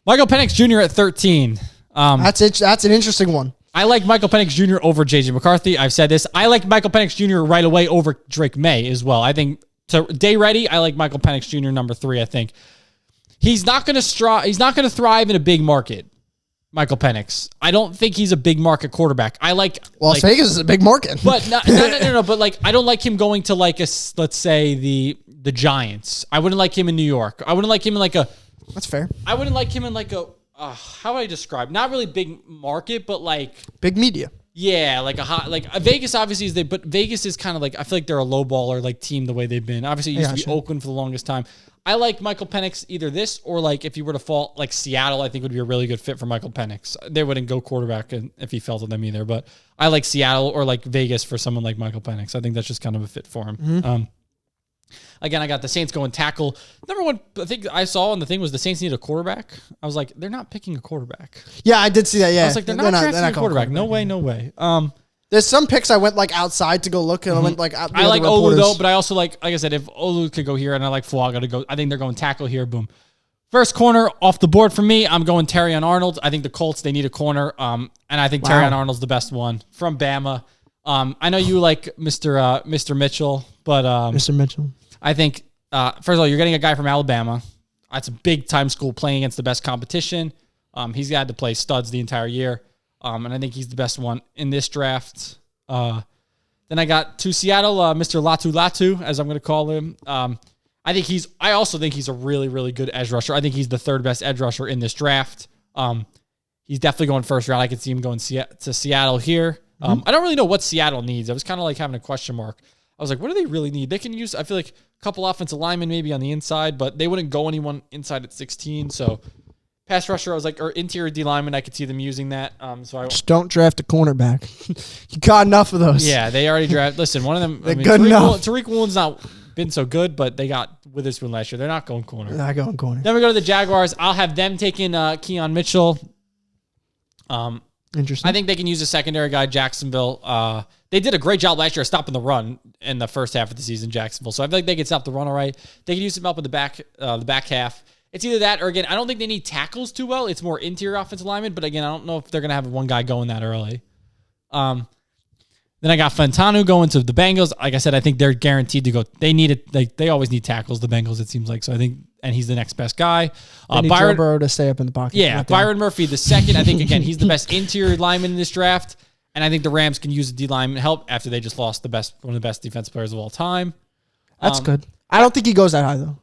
Michael Penix Jr. at 13. That's an interesting one. I like Michael Penix Jr. over J.J. McCarthy. I've said this. I like Michael Penix Jr. right away over Drake May as well. I think to day ready, I like Michael Penix Jr. number 3. I think he's not going to thrive in a big market. Michael Penix. I don't think he's a big market quarterback. I like Las Vegas is a big market, but no. But like, I don't like him going to like let's say the Giants. I wouldn't like him in New York. I wouldn't like him in like a. That's fair. I wouldn't like him in like a. How would I describe? Not really big market, but like big media. Yeah, like a hot like Vegas. Obviously is but Vegas is kind of like I feel like they're a low baller like team the way they've been. Obviously, it used to be Oakland for the longest time. I like Michael Penix either this or like if you were to fall like Seattle, I think would be a really good fit for Michael Penix. They wouldn't go quarterback if he fell to them either, but I like Seattle or like Vegas for someone like Michael Penix. I think that's just kind of a fit for him. Mm-hmm. Again, I got the Saints going tackle. Number one thing I saw on the thing was the Saints need a quarterback. I was like, they're not picking a quarterback. Yeah, I did see that. Yeah, I was like, they're not drafting a quarterback. No way. There's some picks I went like outside to go look, and I went like. I like Olu though, but I also like I said, if Olu could go here, and I like Fuaga to go, I think they're going tackle here. Boom. First corner off the board for me. I'm going Terrion Arnold. I think the Colts they need a corner, and I think Terrion Arnold's the best one from Bama. I know you like Mr. Mitchell, but Mr. Mitchell. I think first of all, you're getting a guy from Alabama. That's a big time school playing against the best competition. He's had to play studs the entire year. And I think he's the best one in this draft. Then I got to Seattle, Mr. Latu, as I'm going to call him. I also think he's a really, really good edge rusher. I think he's the 3rd best edge rusher in this draft. He's definitely going first round. I could see him going to Seattle here. I don't really know what Seattle needs. I was kind of like having a question mark. I was like, what do they really need? They can use, I feel like, a couple offensive linemen maybe on the inside, but they wouldn't go anyone inside at 16. So pass rusher, I was like, or interior D lineman, I could see them using that. So I just don't draft a cornerback. You got enough of those. Yeah, they already drafted. Listen, one of them. They're good enough. Tariq Woolen's not been so good, but they got Witherspoon last year. They're not going corner. They're not going corner. Then we go to the Jaguars. I'll have them taking Keon Mitchell. Interesting. I think they can use a secondary guy, Jacksonville. They did a great job last year stopping the run in the first half of the season, Jacksonville. So I feel like they can stop the run all right. They can use some help in the back half. It's either that or, again, I don't think they need tackles too well. It's more interior offensive linemen, but again, I don't know if they're going to have one guy going that early. Then I got Fentanu going to the Bengals. Like I said, I think they're guaranteed to go. They need it. They always need tackles, the Bengals, it seems like. So I think, and he's the next best guy. They need Joe Burrow to stay up in the pocket. Yeah, Byron Murphy, the second. I think, again, he's the best interior lineman in this draft. And I think the Rams can use a D lineman help after they just lost one of the best defensive players of all time. That's good. I don't think he goes that high, though.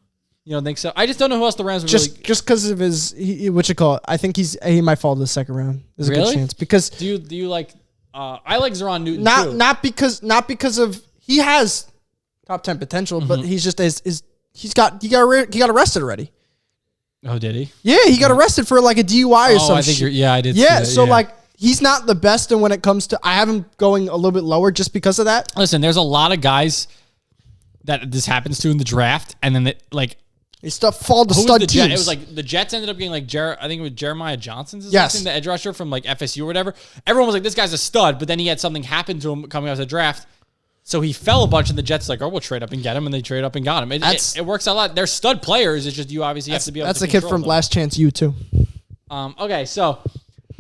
You don't think so? I just don't know who else the Rams would just because of his what you call it. I think he might fall to the second round. There's a good chance because do you like? I like Zeron Newton not too. not because of he has top 10 potential, but he's just he got arrested already. Oh, did he? Yeah, he got arrested for like a DUI or something. I think I did. Yeah, see that, so like. He's not the best, and when it comes to, I have him going a little bit lower just because of that. Listen, there's a lot of guys that this happens to in the draft, and then they fall to stud teams. It was like the Jets ended up getting like I think it was Jeremiah Johnson's the edge rusher from like FSU or whatever. Everyone was like, this guy's a stud, but then he had something happen to him coming out of the draft. So he fell a bunch, and the Jets like, we'll trade up and get him, and they trade up and got him. It works out a lot. They're stud players. It's just you obviously have to be able to control them. That's the kid from Last Chance U too. Okay, so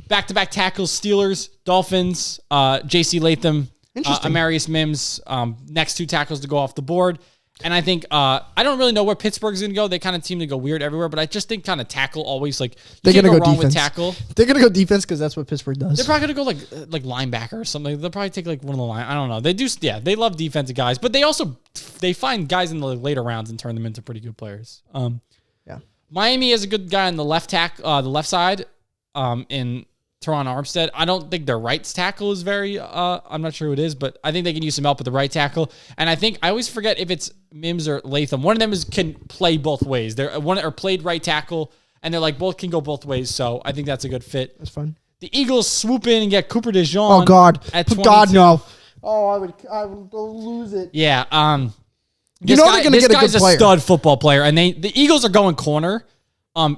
back-to-back tackles, Steelers, Dolphins, J.C. Latham, Amarius Mims, next 2 tackles to go off the board. And I think I don't really know where Pittsburgh's going to go. They kind of seem to go weird everywhere, but I just think kind of tackle always like they're going to go wrong defense. with tackle. They're going to go defense because that's what Pittsburgh does. They're probably going to go like linebacker or something. They'll probably take like one of the line. I don't know. They do. Yeah, they love defensive guys, but they find guys in the later rounds and turn them into pretty good players. Yeah. Miami has a good guy on the left the left side. In Teron Armstead. I don't think their right tackle is very, I'm not sure who it is, but I think they can use some help with the right tackle. And I always forget if it's Mims or Latham. One of them can play both ways. They're one or played right tackle, and they're like both can go both ways. So I think that's a good fit. That's fun. The Eagles swoop in and get Cooper DeJean. Oh God! At 22. God no! Oh, I would lose it. Yeah. They're going to get a good player. This guy's a stud football player, and the Eagles are going corner.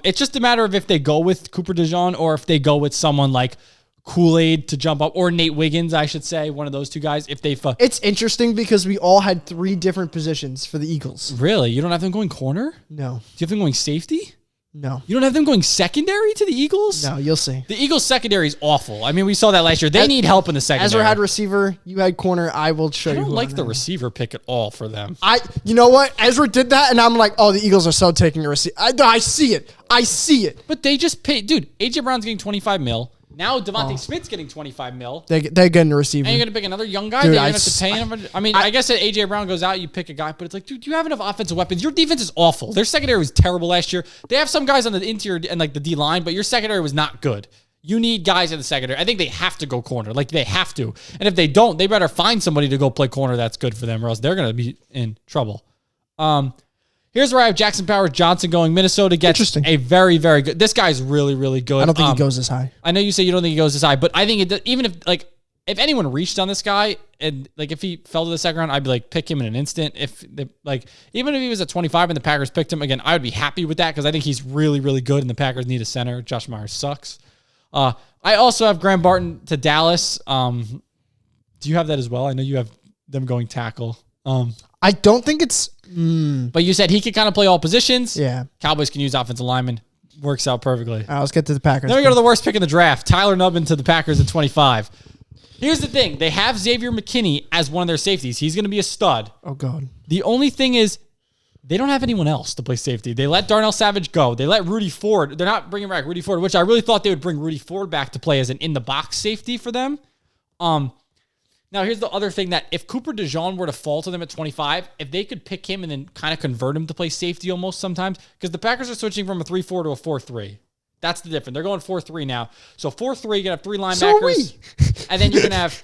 It's just a matter of if they go with Cooper DeJean or if they go with someone like Kool-Aid to jump up, or Nate Wiggins, I should say, one of those two guys. If they, it's interesting because we all had 3 different positions for the Eagles. Really, you don't have them going corner? No. Do you have them going safety? No. You don't have them going secondary to the Eagles? No, you'll see. The Eagles secondary is awful. I mean, we saw that last year. They need help in the secondary. Ezra had receiver. You had corner. I will show you. I don't like the receiver pick at all for them. You know what? Ezra did that, and I'm like, oh, the Eagles are so taking a receiver. I see it. I see it. But they just paid. Dude, A.J. Brown's getting $25 million. Now Devontae Smith's getting $25 million. They're getting a receiver. And you're going to pick another young guy? Dude, You're going to have to pay him? I mean, I guess if A.J. Brown goes out, you pick a guy. But it's like, dude, you have enough offensive weapons. Your defense is awful. Their secondary was terrible last year. They have some guys on the interior and like the D-line, but your secondary was not good. You need guys in the secondary. I think they have to go corner. Like, they have to. And if they don't, they better find somebody to go play corner that's good for them, or else they're going to be in trouble. Here's where I have Jackson Powers Johnson going. Minnesota gets a very, very good. This guy's really, really good. I don't think he goes this high. I know you say you don't think he goes this high, but I think even if anyone reached on this guy and like if he fell to the second round, I'd be like, pick him in an instant. Even if he was at 25 and the Packers picked him again, I would be happy with that because I think he's really, really good and the Packers need a center. Josh Myers sucks. I also have Graham Barton to Dallas. Do you have that as well? I know you have them going tackle. I don't think it's. But you said he could kind of play all positions. Yeah. Cowboys can use offensive linemen. Works out perfectly. All right, let's get to the Packers. Then we go to the worst pick in the draft. Tyler Nubbin to the Packers at 25. Here's the thing. They have Xavier McKinney as one of their safeties. He's going to be a stud. Oh, God. The only thing is they don't have anyone else to play safety. They let Darnell Savage go. They let Rudy Ford. They're not bringing back Rudy Ford, which I really thought they would bring Rudy Ford back to play as an in-the-box safety for them. Now, here's the other thing that if Cooper DeJean were to fall to them at 25, if they could pick him and then kind of convert him to play safety almost sometimes, because the Packers are switching from a 3-4 to a 4-3. That's the difference. They're going 4-3 now. So 4-3, you're going to have 3 linebackers. And then you're going to have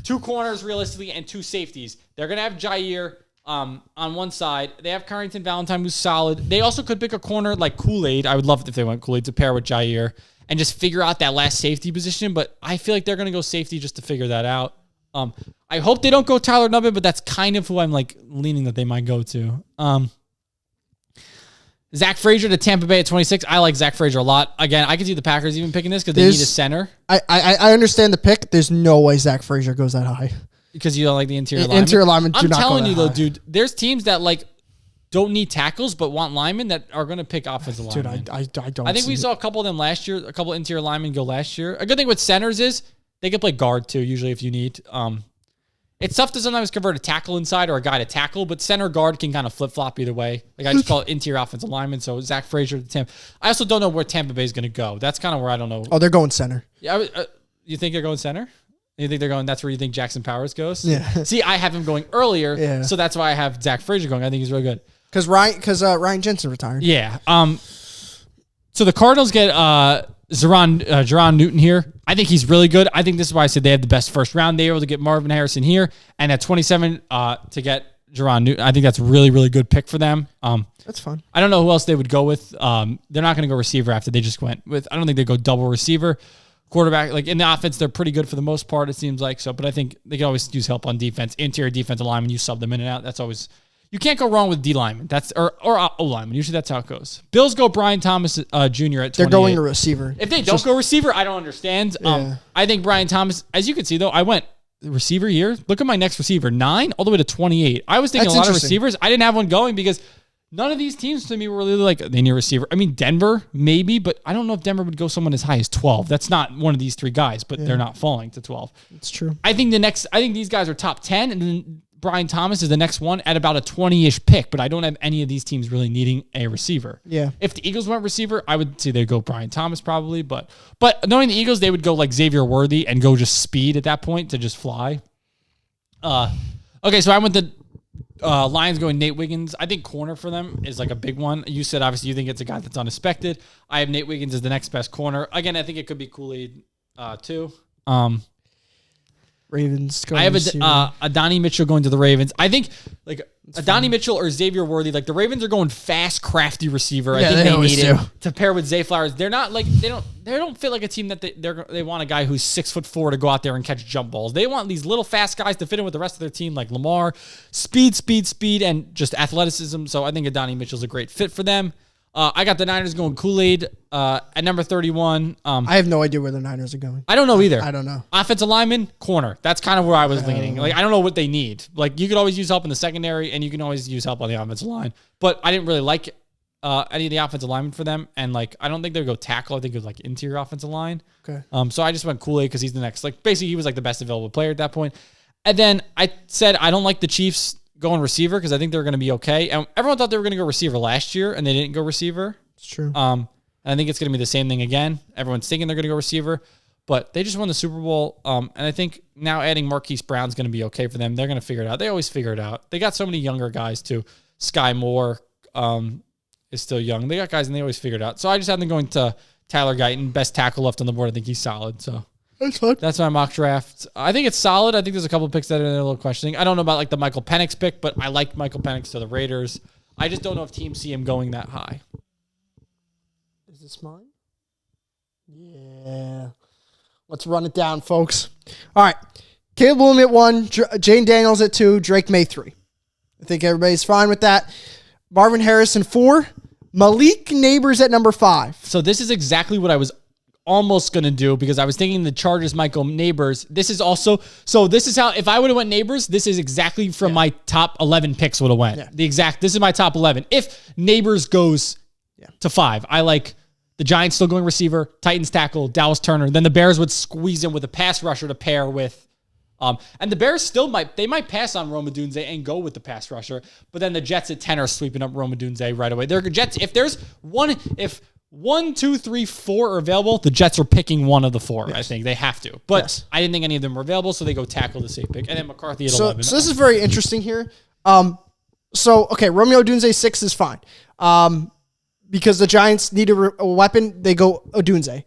2 corners realistically and 2 safeties. They're going to have Jair on one side. They have Carrington Valentine, who's solid. They also could pick a corner like Kool-Aid. I would love it if they went Kool-Aid to pair with Jair and just figure out that last safety position. But I feel like they're going to go safety just to figure that out. I hope they don't go Tyler Nubbin, but that's kind of who I'm like leaning that they might go to. Zach Frazier to Tampa Bay at 26. I like Zach Frazier a lot. Again, I could see the Packers even picking this because they need a center. I understand the pick. There's no way Zach Frazier goes that high. Because you don't like the interior linemen? Interior linemen do not go that high. I'm telling you though, dude, there's teams that like don't need tackles but want linemen that are going to pick offensive linemen. Dude, I don't I think we saw a couple of them last year, a couple of interior linemen go last year. A good thing with centers is they can play guard too, usually if you need. It's tough to sometimes convert a tackle inside or a guy to tackle, but center guard can kind of flip-flop either way. Like I just call it interior offensive lineman, so Zach Frazier to Tampa. I also don't know where Tampa Bay is going to go. That's kind of where I don't know. Oh, they're going center. Yeah, you think they're going center? You think they're going, that's where you think Jackson Powers goes? Yeah. See, I have him going earlier, so that's why I have Zach Frazier going. I think he's really good. Because Ryan Jensen retired. Yeah. So the Cardinals get Jerron Newton here. I think he's really good. I think this is why I said they have the best first round. They were able to get Marvin Harrison here. And at 27 to get Jerron Newton, I think that's a really, really good pick for them. That's fun. I don't know who else they would go with. They're not going to go receiver after they just went with. I don't think they go double receiver. Quarterback, like in the offense, they're pretty good for the most part, it seems like. So, but I think they can always use help on defense. Interior defensive lineman, you sub them in and out. That's always, you can't go wrong with D lineman. That's or O lineman. Usually that's how it goes. Bills go Brian Thomas Jr. at 28. They're going a receiver. If they don't go receiver, I don't understand. Yeah. I think Brian Thomas, as you can see though, I went receiver here. Look at my next receiver, 9 all the way to 28. I was thinking That's a lot of receivers. I didn't have one going because none of these teams to me were really like they need a receiver. I mean, Denver maybe, but I don't know if Denver would go someone as high as 12. That's not one of these 3 guys, but they're not falling to 12. It's true. I think these guys are top 10, and then Brian Thomas is the next one at about a 20-ish pick, but I don't have any of these teams really needing a receiver. Yeah. If the Eagles went receiver, I would say they'd go Brian Thomas probably, but knowing the Eagles, they would go like Xavier Worthy and go just speed at that point to just fly. Okay, so I went the Lions going Nate Wiggins. I think corner for them is like a big one. You said obviously you think it's a guy that's unexpected. I have Nate Wiggins as the next best corner. Again, I think it could be Kool-Aid too. Ravens going I have Adonai Mitchell going to the Ravens. I think like Adonai Mitchell or Xavier Worthy, like the Ravens are going fast, crafty receiver. I think they need it to pair with Zay Flowers. They're not like they don't fit like a team that they want a guy who's 6'4" to go out there and catch jump balls. They want these little fast guys to fit in with the rest of their team, like Lamar, speed, and just athleticism. So I think Adonai Mitchell's a great fit for them. I got the Niners going Kool-Aid at number 31. I have no idea where the Niners are going. I don't know either. I don't know. Offensive lineman, corner. That's kind of where I was leaning. Like, I don't know what they need. Like, you could always use help in the secondary, and you can always use help on the offensive line. But I didn't really like any of the offensive linemen for them. And, like, I don't think they would go tackle. I think it was, like, interior offensive line. Okay. So I just went Kool-Aid because he's the next. Like, basically, he was, like, the best available player at that point. And then I said I don't like the Chiefs going receiver because I think they're going to be okay. And everyone thought they were going to go receiver last year, and they didn't go receiver. It's true. And I think it's going to be the same thing again. Everyone's thinking they're going to go receiver, but they just won the Super Bowl. And I think now adding Marquise Brown's going to be okay for them. They're going to figure it out. They always figure it out. They got so many younger guys too. Sky Moore is still young. They got guys and they always figure it out. So I just had them going to Tyler Guyton, best tackle left on the board. I think he's solid. So that's fun. That's my mock draft. I think it's solid. I think there's a couple of picks that are a little questioning. I don't know about like the Michael Penix pick, but I like Michael Penix to the Raiders. I just don't know if teams see him going that high. Is this mine? Yeah. Let's run it down, folks. All right. Caleb Williams at 1, Jane Daniels at 2, Drake May 3. I think everybody's fine with that. Marvin Harrison 4, Malik Neighbors at number 5. So this is exactly what I was almost going to do because I was thinking the Chargers might go Neighbors. This is also, so this is how, if I would have went Neighbors, this is exactly from my top 11 picks would have went. Yeah. This is my top 11. If Neighbors goes to 5, I like the Giants still going receiver, Titans tackle, Dallas Turner. Then the Bears would squeeze in with a pass rusher to pair with, and the Bears still might pass on Rome Odunze and go with the pass rusher, but then the Jets at 10 are sweeping up Rome Odunze right away. They're Jets, if 1, 2, 3, 4 are available, the Jets are picking one of the 4. Yes. I think they have to. But I didn't think any of them were available, so they go tackle the safe pick. And then McCarthy at 11. So this is very interesting here. Okay, Romeo Odunze 6 is fine. Because the Giants need a weapon, they go Odunze.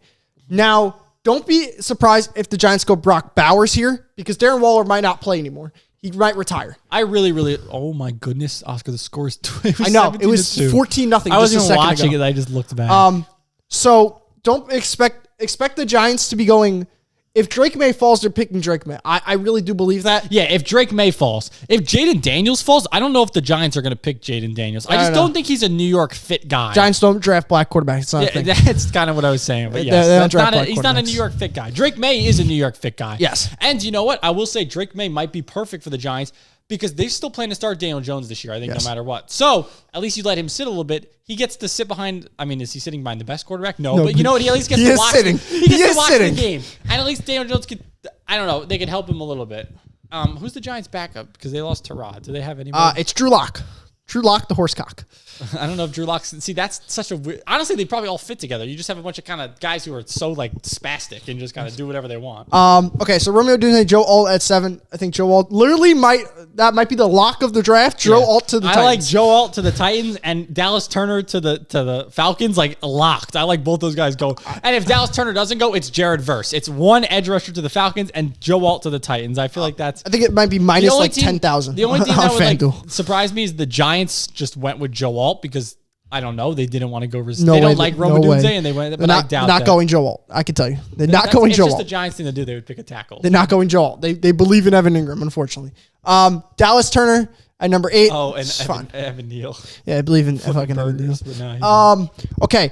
Now, don't be surprised if the Giants go Brock Bowers here, because Darren Waller might not play anymore. He might retire. I really, oh my goodness, Oscar, the score is I know, it was 14-0. I wasn't even watching it, I just looked back. So don't expect the Giants to be going. If Drake May falls, they're picking Drake May. I really do believe that. Yeah, if Drake May falls. If Jaden Daniels falls, I don't know if the Giants are going to pick Jaden Daniels. I just don't think he's a New York fit guy. Giants don't draft black quarterbacks. It's not a thing. That's kind of what I was saying. But yes, he's not a New York fit guy. Drake May is a New York fit guy. Yes. And you know what? I will say Drake May might be perfect for the Giants because they still plan to start Daniel Jones this year, I think, no matter what. So at least you let him sit a little bit. He gets to sit behind. I mean, is he sitting behind the best quarterback? No, but you know what? He at least gets to watch. He gets to watch the game. And at least Daniel Jones could, I don't know, they could help him a little bit. Who's the Giants' backup? Because they lost Tyrod. Do they have anybody? It's Drew Lock. Drew Lock, the horsecock. I don't know if Drew Lock. See, that's such a weird. Honestly, they probably all fit together. You just have a bunch of kind of guys who are so like spastic and just kind of do whatever they want. Okay, so Romeo Odunze, Joe Alt at 7. I think Joe Alt literally might be the lock of the draft. Joe Alt to the Titans. I like Joe Alt to the Titans and Dallas Turner to the Falcons. Like locked. I like both those guys go. And if Dallas Turner doesn't go, it's Jared Verse. It's one edge rusher to the Falcons and Joe Alt to the Titans. I feel like that's. I think it might be minus like 10,000. The only thing that would like surprise me is the Giants just went with Joe Alt because I don't know, they didn't want to go. They don't like Rome Odunze and they went. But I doubt not going Joe Alt. I can tell you, they're not going Joe Alt. It's just the Giants thing to do. They would pick a tackle. They're not going Joe Alt. They believe in Evan Ingram, unfortunately. Dallas Turner at number 8. Oh, and Evan Neal. Yeah, I believe in fucking Evan Neal. Okay.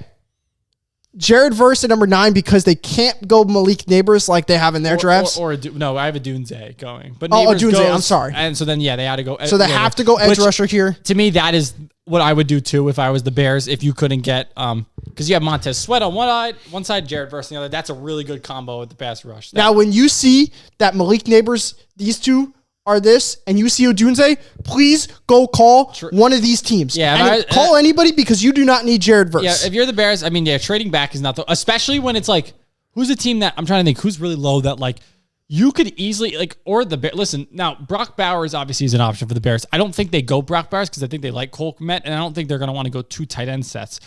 Jared Verse at number 9 because they can't go Malik Neighbors like they have in their drafts. No, I have a Dunze going. But Dunze, I'm sorry. And so then, they had to go. So they have to go edge rusher here. To me, that is what I would do too if I was the Bears. If you couldn't get, because you have Montez Sweat on one side, Jared Verse on the other. That's a really good combo with the pass rush. Now, when you see that Malik Neighbors, these two are this and you see Odunze, please go call one of these teams. Yeah, and call anybody because you do not need Jared Verse. Yeah, if you're the Bears, I mean, yeah, trading back is not especially when it's like, who's a team that I'm trying to think who's really low that like you could easily like, or the Bears. Listen, now Brock Bowers obviously is an option for the Bears. I don't think they go Brock Bowers because I think they like Cole Kmet, and I don't think they're going to want to go 2 tight end sets.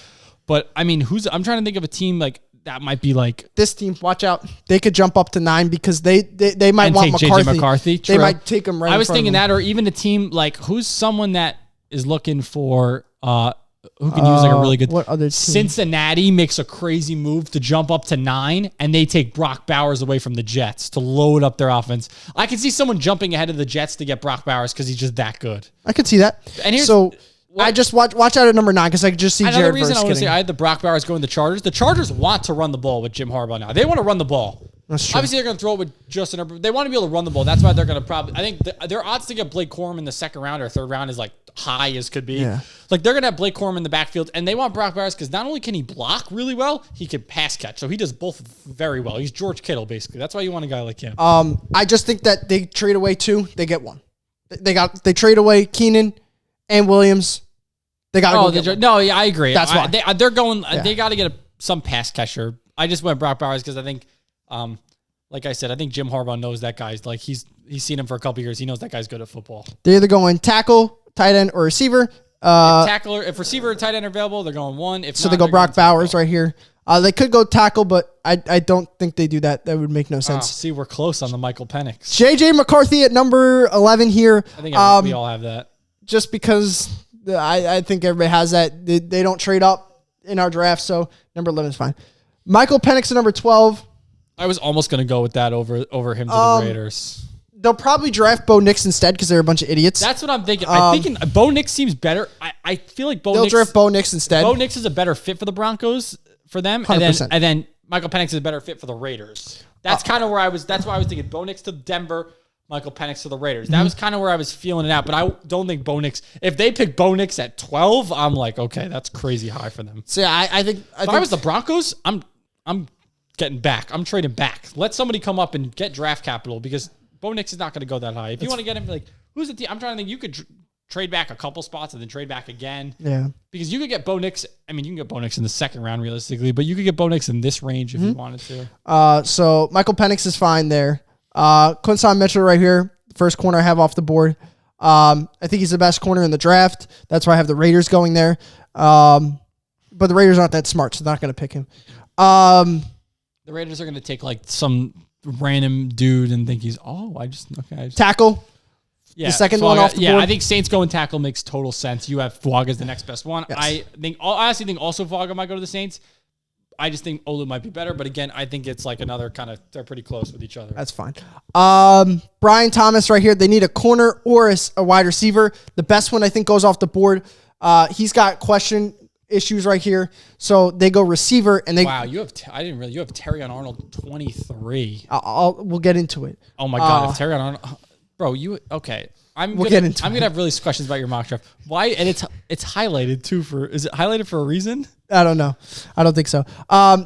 But I mean, I'm trying to think of a team like that might be like this team. Watch out, they could jump up to 9 because they might want JJ McCarthy. They might take him right. I was thinking that, or even a team like who's someone that is looking for who can use like a really good. What other team? Cincinnati makes a crazy move to jump up to 9, and they take Brock Bowers away from the Jets to load up their offense. I can see someone jumping ahead of the Jets to get Brock Bowers because he's just that good. I could see that. And here's I just watch out at number 9 because I could just see another Jared reason Verse I want to say getting. I had the Brock Bowers going to the Chargers. The Chargers want to run the ball with Jim Harbaugh now. They want to run the ball. That's true. Obviously, they're going to throw it with Justin Herbert. They want to be able to run the ball. That's why they're going to probably. I think their odds to get Blake Corum in the second round or third round is like high as could be. Yeah. Like they're going to have Blake Corum in the backfield, and they want Brock Bowers because not only can he block really well, he can pass catch. So he does both very well. He's George Kittle basically. That's why you want a guy like him. I just think that they trade away 2, they get 1. They trade away Keenan and Williams. They got to go. No, yeah, I agree. That's why they're going. Yeah. They got to get some pass catcher. I just went Brock Bowers because I think, like I said, I think Jim Harbaugh knows that guy's like he's seen him for a couple years. He knows that guy's good at football. They're either going tackle, tight end, or receiver. If receiver or tight end are available, they're going 1. If so, not, they go Brock Bowers right here. They could go tackle, but I don't think they do that. That would make no sense. See, we're close on the Michael Penix. JJ McCarthy at number 11 here. I think we all have that. Just because I think everybody has that. They don't trade up in our draft, so number 11 is fine. Michael Penix at number 12. I was almost going to go with that over him to the Raiders. They'll probably draft Bo Nix instead because they're a bunch of idiots. That's what I'm thinking. I'm thinking Bo Nix seems better. I feel like they'll draft Bo Nix instead. Bo Nix is a better fit for the Broncos for them, 100%. and then Michael Penix is a better fit for the Raiders. That's kind of where I was. That's why I was thinking Bo Nix to Denver, Michael Penix to the Raiders. That was kind of where I was feeling it out. But I don't think Bo Nix. If they pick Bo Nix at 12, I'm like, okay, that's crazy high for them. So yeah, I think if I was the Broncos, I'm getting back. I'm trading back. Let somebody come up and get draft capital because Bo Nix is not going to go that high. If you want to get him, like, who's the team? I'm trying to think. You could trade back a couple spots and then trade back again. Yeah. Because you could get Bo Nix. I mean, you can get Bo Nix in the second round realistically, but you could get Bo Nix in this range if you wanted to. So Michael Penix is fine there. Quincy Mitchell right here, first corner I have off the board. I think he's the best corner in the draft. That's why I have the Raiders going there. But the Raiders aren't that smart, so they're not going to pick him. The Raiders are going to take like some random dude and think he's tackle. Yeah, the second one off the board. I think Saints going tackle makes total sense. You have Fuaga as the next best one. Yes. I honestly think also Fuaga might go to the Saints. I just think Olu might be better, but again, I think it's like another kind of they're pretty close with each other. That's fine. Brian Thomas right here. They need a corner or a wide receiver. The best one I think goes off the board. He's got question issues right here, so they go receiver and they. Wow, you have Terry on Arnold 23. We'll get into it. Oh my God, if Terry on Arnold, bro, okay. I'm gonna have really questions about your mock draft. Why? And it's highlighted too is it highlighted for a reason? I don't know. I don't think so.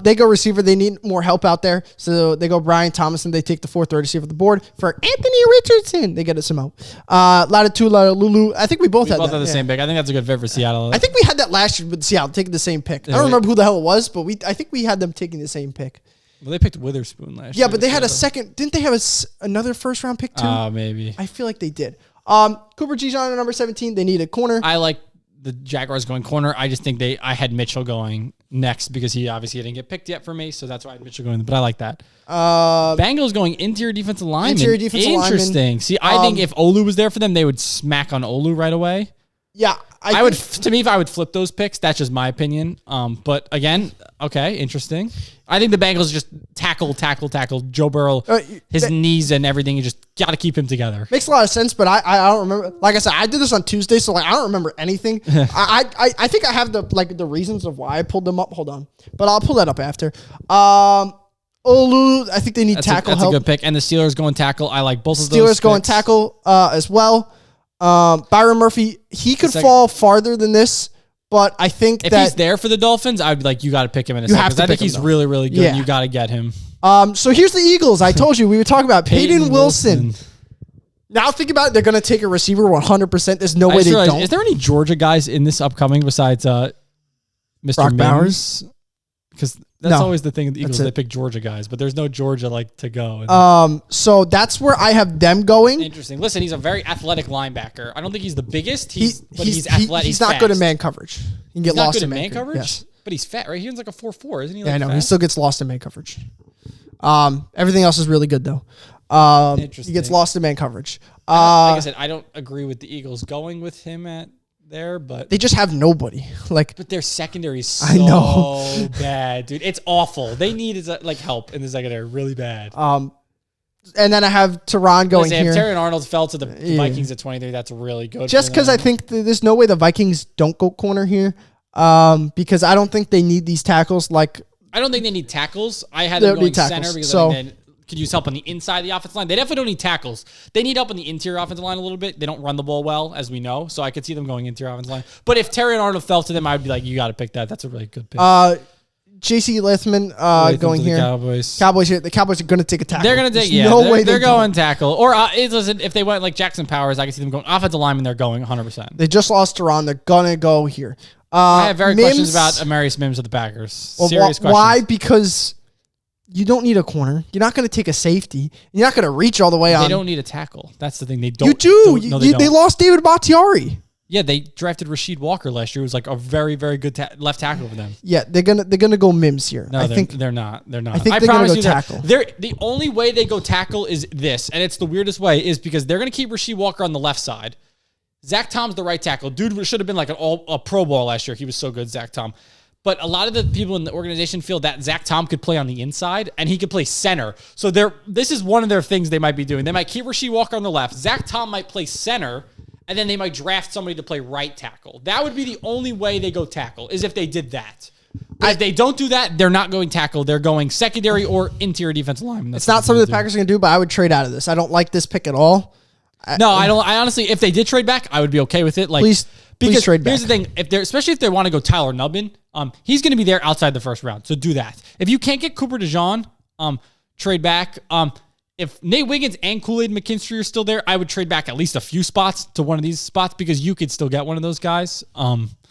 They go receiver. They need more help out there. So they go Brian Thomas and they take the 4th receiver off the board for Anthony Richardson. They get us some help. Latitude, Lulu. I think we both had the same pick. I think that's a good fit for Seattle. I think we had that last year with Seattle taking the same pick. I don't remember who the hell it was, but I think we had them taking the same pick. Well, they picked Witherspoon last year. Yeah, but they had a second. Didn't they have another first round pick too? Maybe. I feel like they did. Cooper Gijon at number 17. They need a corner. I like the Jaguars going corner. I just think I had Mitchell going next because he obviously didn't get picked yet for me, so that's why I had Mitchell going. But I like that. Bengals going interior defensive lineman. Interesting. See, I think if Olu was there for them, they would smack on Olu right away. Yeah, I would. To me, if I would flip those picks, that's just my opinion. But again, okay, interesting. I think the Bengals just tackle Joe Burrow, his knees and everything. You just got to keep him together. Makes a lot of sense, but I don't remember. Like I said, I did this on Tuesday, so I don't remember anything. I think I have the reasons of why I pulled them up. Hold on, but I'll pull that up after. Olu, I think they need tackle help. That's a good pick, and the Steelers going tackle. I like both of those. Steelers going tackle as well. Byron Murphy, he could fall farther than this, but I think if he's there for the Dolphins, I'd be like, you got to pick him in a second. Because I think he's really, really good. Yeah. And you got to get him. So here's the Eagles. I told you we would talk about Peyton Wilson. Peyton Wilson. Yeah, I think he's really, really good. And you got to get him. So here's the Eagles. I told you we would talk about Peyton Wilson. So here's the Eagles. I told you we would talk about Peyton Wilson. Now think about it. They're going to take a receiver 100%. There's no way they don't. Is there any Georgia guys in this upcoming besides Mr. Brock Bowers? Because that's always the thing with the Eagles. They pick Georgia guys, but there's no Georgia to go. So that's where I have them going. Interesting. Listen, he's a very athletic linebacker. I don't think he's the biggest. He's athletic. He's not good in man coverage. He can get lost in man coverage. Yes. But he's fat, right? He runs like a 4.4, isn't he? Yeah, I know. Fast? He still gets lost in man coverage. Everything else is really good though. He gets lost in man coverage. Like I said, I don't agree with the Eagles going with him at there, but they just have nobody. But their secondary is so bad, dude. It's awful. They need help in the secondary really bad. And then I have Tehran going here. If Terry Arnold fell to the Vikings at 23, that's really good. Just because I think there's no way the Vikings don't go corner here. Because I don't think they need these tackles. I don't think they need tackles. I had them going center because I think they could use help on the inside of the offensive line. They definitely don't need tackles. They need help on the interior offensive line a little bit. They don't run the ball well, as we know. So I could see them going interior offensive line. But if Terry and Arnold fell to them, I would be like, you got to pick that. That's a really good pick. J.C. Latham going here. Cowboys here. The Cowboys are going to take a tackle. They're going to take, no way they're going tackle. Or listen, if they went like Jackson Powers, I can see them going offensive lineman. They're going 100%. They just lost Tehran. They're going to go here. I have questions about Amarius Mims of the Packers. Serious questions. Why? Because you don't need a corner. You're not going to take a safety. You're not going to reach all the way on. They don't need a tackle. That's the thing. They don't. You do. They lost David Bakhtiari. Yeah, they drafted Rasheed Walker last year. It was like a very, very good left tackle for them. Yeah, they're gonna go Mims here. No, they're not. They're not. I think they're promise gonna go tackle. The only way they go tackle is this, and it's the weirdest way, is because they're gonna keep Rasheed Walker on the left side. Zach Tom's the right tackle. Dude should have been like a Pro Bowl last year. He was so good, Zach Tom. But a lot of the people in the organization feel that Zach Tom could play on the inside and he could play center. So this is one of their things they might be doing. They might keep Rasheed Walker on the left. Zach Tom might play center, and then they might draft somebody to play right tackle. That would be the only way they go tackle, is if they did that. But if they don't do that, they're not going tackle. They're going secondary or interior defensive lineman. It's not something the Packers are going to do, but I would trade out of this. I don't like this pick at all. No, I don't. I honestly, if they did trade back, I would be okay with it. Please trade back. Here's the thing: especially if they want to go Tyler Nubbin, he's going to be there outside the first round. So do that. If you can't get Cooper DeJean, trade back. If Nate Wiggins and Kool-Aid McKinstry are still there, I would trade back at least a few spots to one of these spots because you could still get one of those guys.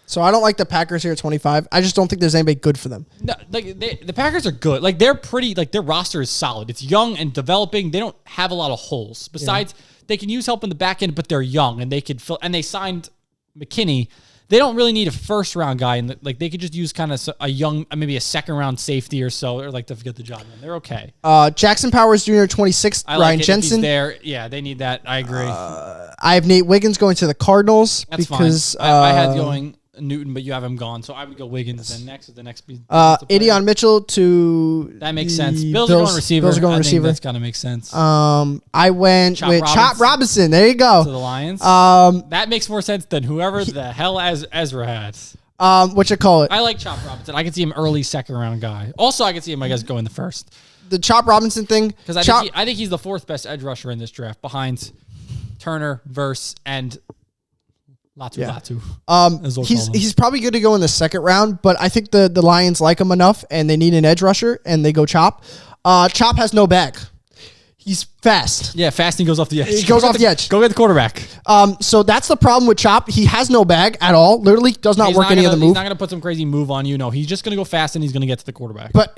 So I don't like the Packers here at 25. I just don't think there's anybody good for them. No, the Packers are good. They're pretty. Their roster is solid. It's young and developing. They don't have a lot of holes. Besides, they can use help in the back end, but they're young and they could fill. And they signed McKinney. They don't really need a first round guy, and they could just use kind of a young, maybe a second round safety or so, or to get the job done. They're okay. Jackson Powers Jr. 26th. Ryan Jensen there. Yeah, they need that. I agree. I have Nate Wiggins going to the Cardinals. That's because fine. I had going Newton, but you have him gone, so I would go Wiggins. Then next is the next. Adion Mitchell to that makes sense. Bills are going receiver. Bills are going receiver. That's gotta make sense. I went with Chop Robinson. There you go. To the Lions. That makes more sense than whoever the hell Ezra had. What you call it? I like Chop Robinson. I can see him early second round guy. Also, I can see him, I guess, going the first. The Chop Robinson thing, because I think he's the fourth best edge rusher in this draft, behind Turner, Verse, and Latu. He's probably good to go in the second round, but I think the Lions like him enough, and they need an edge rusher, and they go Chop. Chop has no bag. He's fast. Yeah, fast. And he goes off the edge. He goes off the edge. Go get the quarterback. So that's the problem with Chop. He has no bag at all. Literally does not work any other move. He's not going to put some crazy move on you. No, he's just going to go fast and he's going to get to the quarterback. But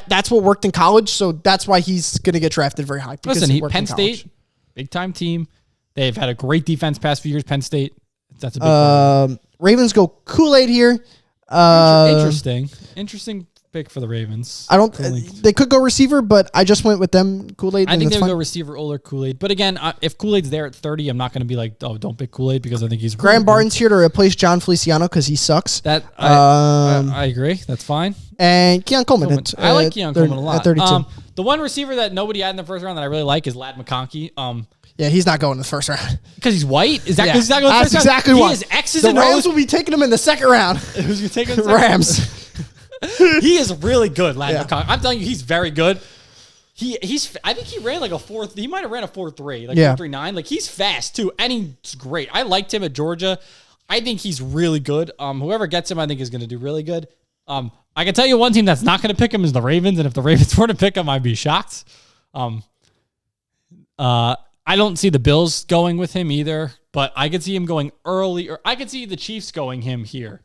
that's what worked in college, so that's why he's going to get drafted very high. Listen, Penn State, big time team. They've had a great defense past few years. Penn State. That's a big one. Ravens go Kool-Aid here. Interesting pick for the Ravens. They could go receiver, but I just went with them Kool-Aid. I think they would go receiver or Kool-Aid. But again, if Kool-Aid's there at 30, I'm not going to be like, oh, don't pick Kool-Aid because I think he's Graham Barton's here to replace John Feliciano because he sucks. I agree. That's fine. And Keon Coleman. I like Keon Coleman a lot. At 32. The one receiver that nobody had in the first round that I really like is Ladd McConkey. Yeah, he's not going in the first round. Because he's white? Is that because he's not going in the first round? That's exactly why. He is X's and O's. The Rams will be taking him in the second round. Who's going to take him in the Rams. He is really good, Ladd McConkey. I'm telling you, he's very good. I think he ran like a 4. He might have ran a 4.3, like 4.39. Like he's fast too, and he's great. I liked him at Georgia. I think he's really good. Whoever gets him, I think is going to do really good. I can tell you one team that's not going to pick him is the Ravens, and if the Ravens were to pick him, I'd be shocked. I don't see the Bills going with him either, but I could see him going early, or I could see the Chiefs going him here.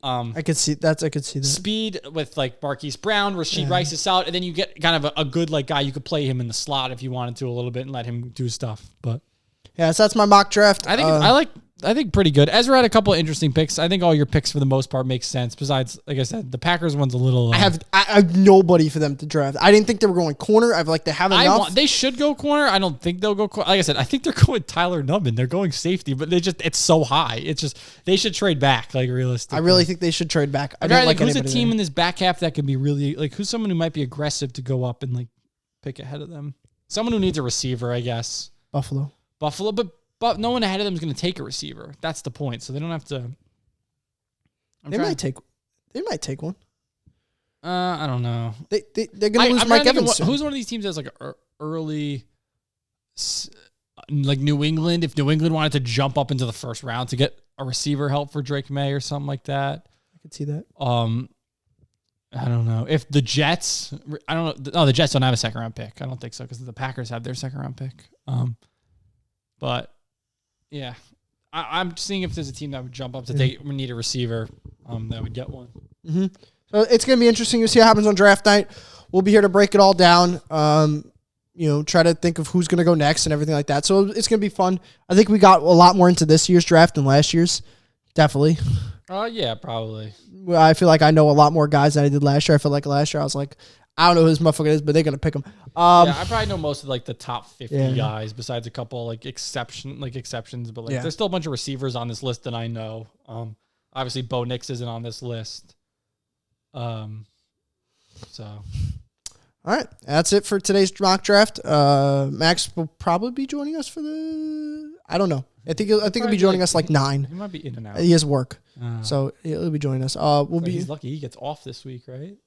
I could see that. Speed with like Marquise Brown, Rashid Rice is out, and then you get kind of a good like guy. You could play him in the slot if you wanted to a little bit and let him do stuff. But yeah, so that's my mock draft. I think pretty good. Ezra had a couple of interesting picks. I think all your picks for the most part make sense. Besides, like I said, the Packers one's a little. I have nobody for them to draft. I didn't think they were going corner. I feel like they have enough. They should go corner. I don't think they'll go corner. Like I said, I think they're going Tyler Nubbin. They're going safety, but it's so high. It's just they should trade back. Like realistically, I really think they should trade back. I don't like who's a team in this back half that could be really like who's someone who might be aggressive to go up and like pick ahead of them. Someone who needs a receiver, I guess. Buffalo, but no one ahead of them is going to take a receiver. That's the point. So they don't have to. They might take one. I don't know. They're going to lose Mike Evans. Who's one of these teams that's like early, like New England? If New England wanted to jump up into the first round to get a receiver help for Drake May or something like that, I could see that. I don't know if the Jets. I don't know. No, the Jets don't have a second round pick. I don't think so because the Packers have their second round pick. But. Yeah, I'm seeing if there's a team that would jump up to take. We need a receiver. That would get one. Mm-hmm. So it's going to be interesting to see what happens on draft night. We'll be here to break it all down. Try to think of who's going to go next and everything like that. So it's going to be fun. I think we got a lot more into this year's draft than last year's. Definitely. Yeah, probably. I feel like I know a lot more guys than I did last year. I feel like last year I was like, I don't know who this motherfucker is, but they're gonna pick him. I probably know most of like the top 50 guys, besides a couple like exceptions. But like, there's still a bunch of receivers on this list that I know. Obviously, Bo Nix isn't on this list. So, all right, that's it for today's mock draft. Max will probably be joining us for the. I don't know. I think he'll be joining us like 9. He might be in and out. He has work, so he'll be joining us. He's lucky he gets off this week, right?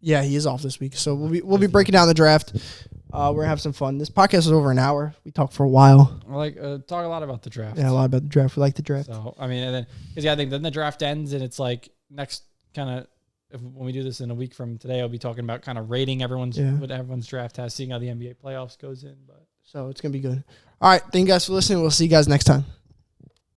Yeah, he is off this week, so we'll be breaking down the draft. We're gonna have some fun. This podcast is over an hour. We talked for a while. I talk a lot about the draft. Yeah, a lot about the draft. We like the draft. So I mean, and then I think then the draft ends, and it's like next kind of when we do this in a week from today, I'll be talking about kind of rating what everyone's draft has, seeing how the NBA playoffs goes in. But so it's gonna be good. All right, thank you guys for listening. We'll see you guys next time.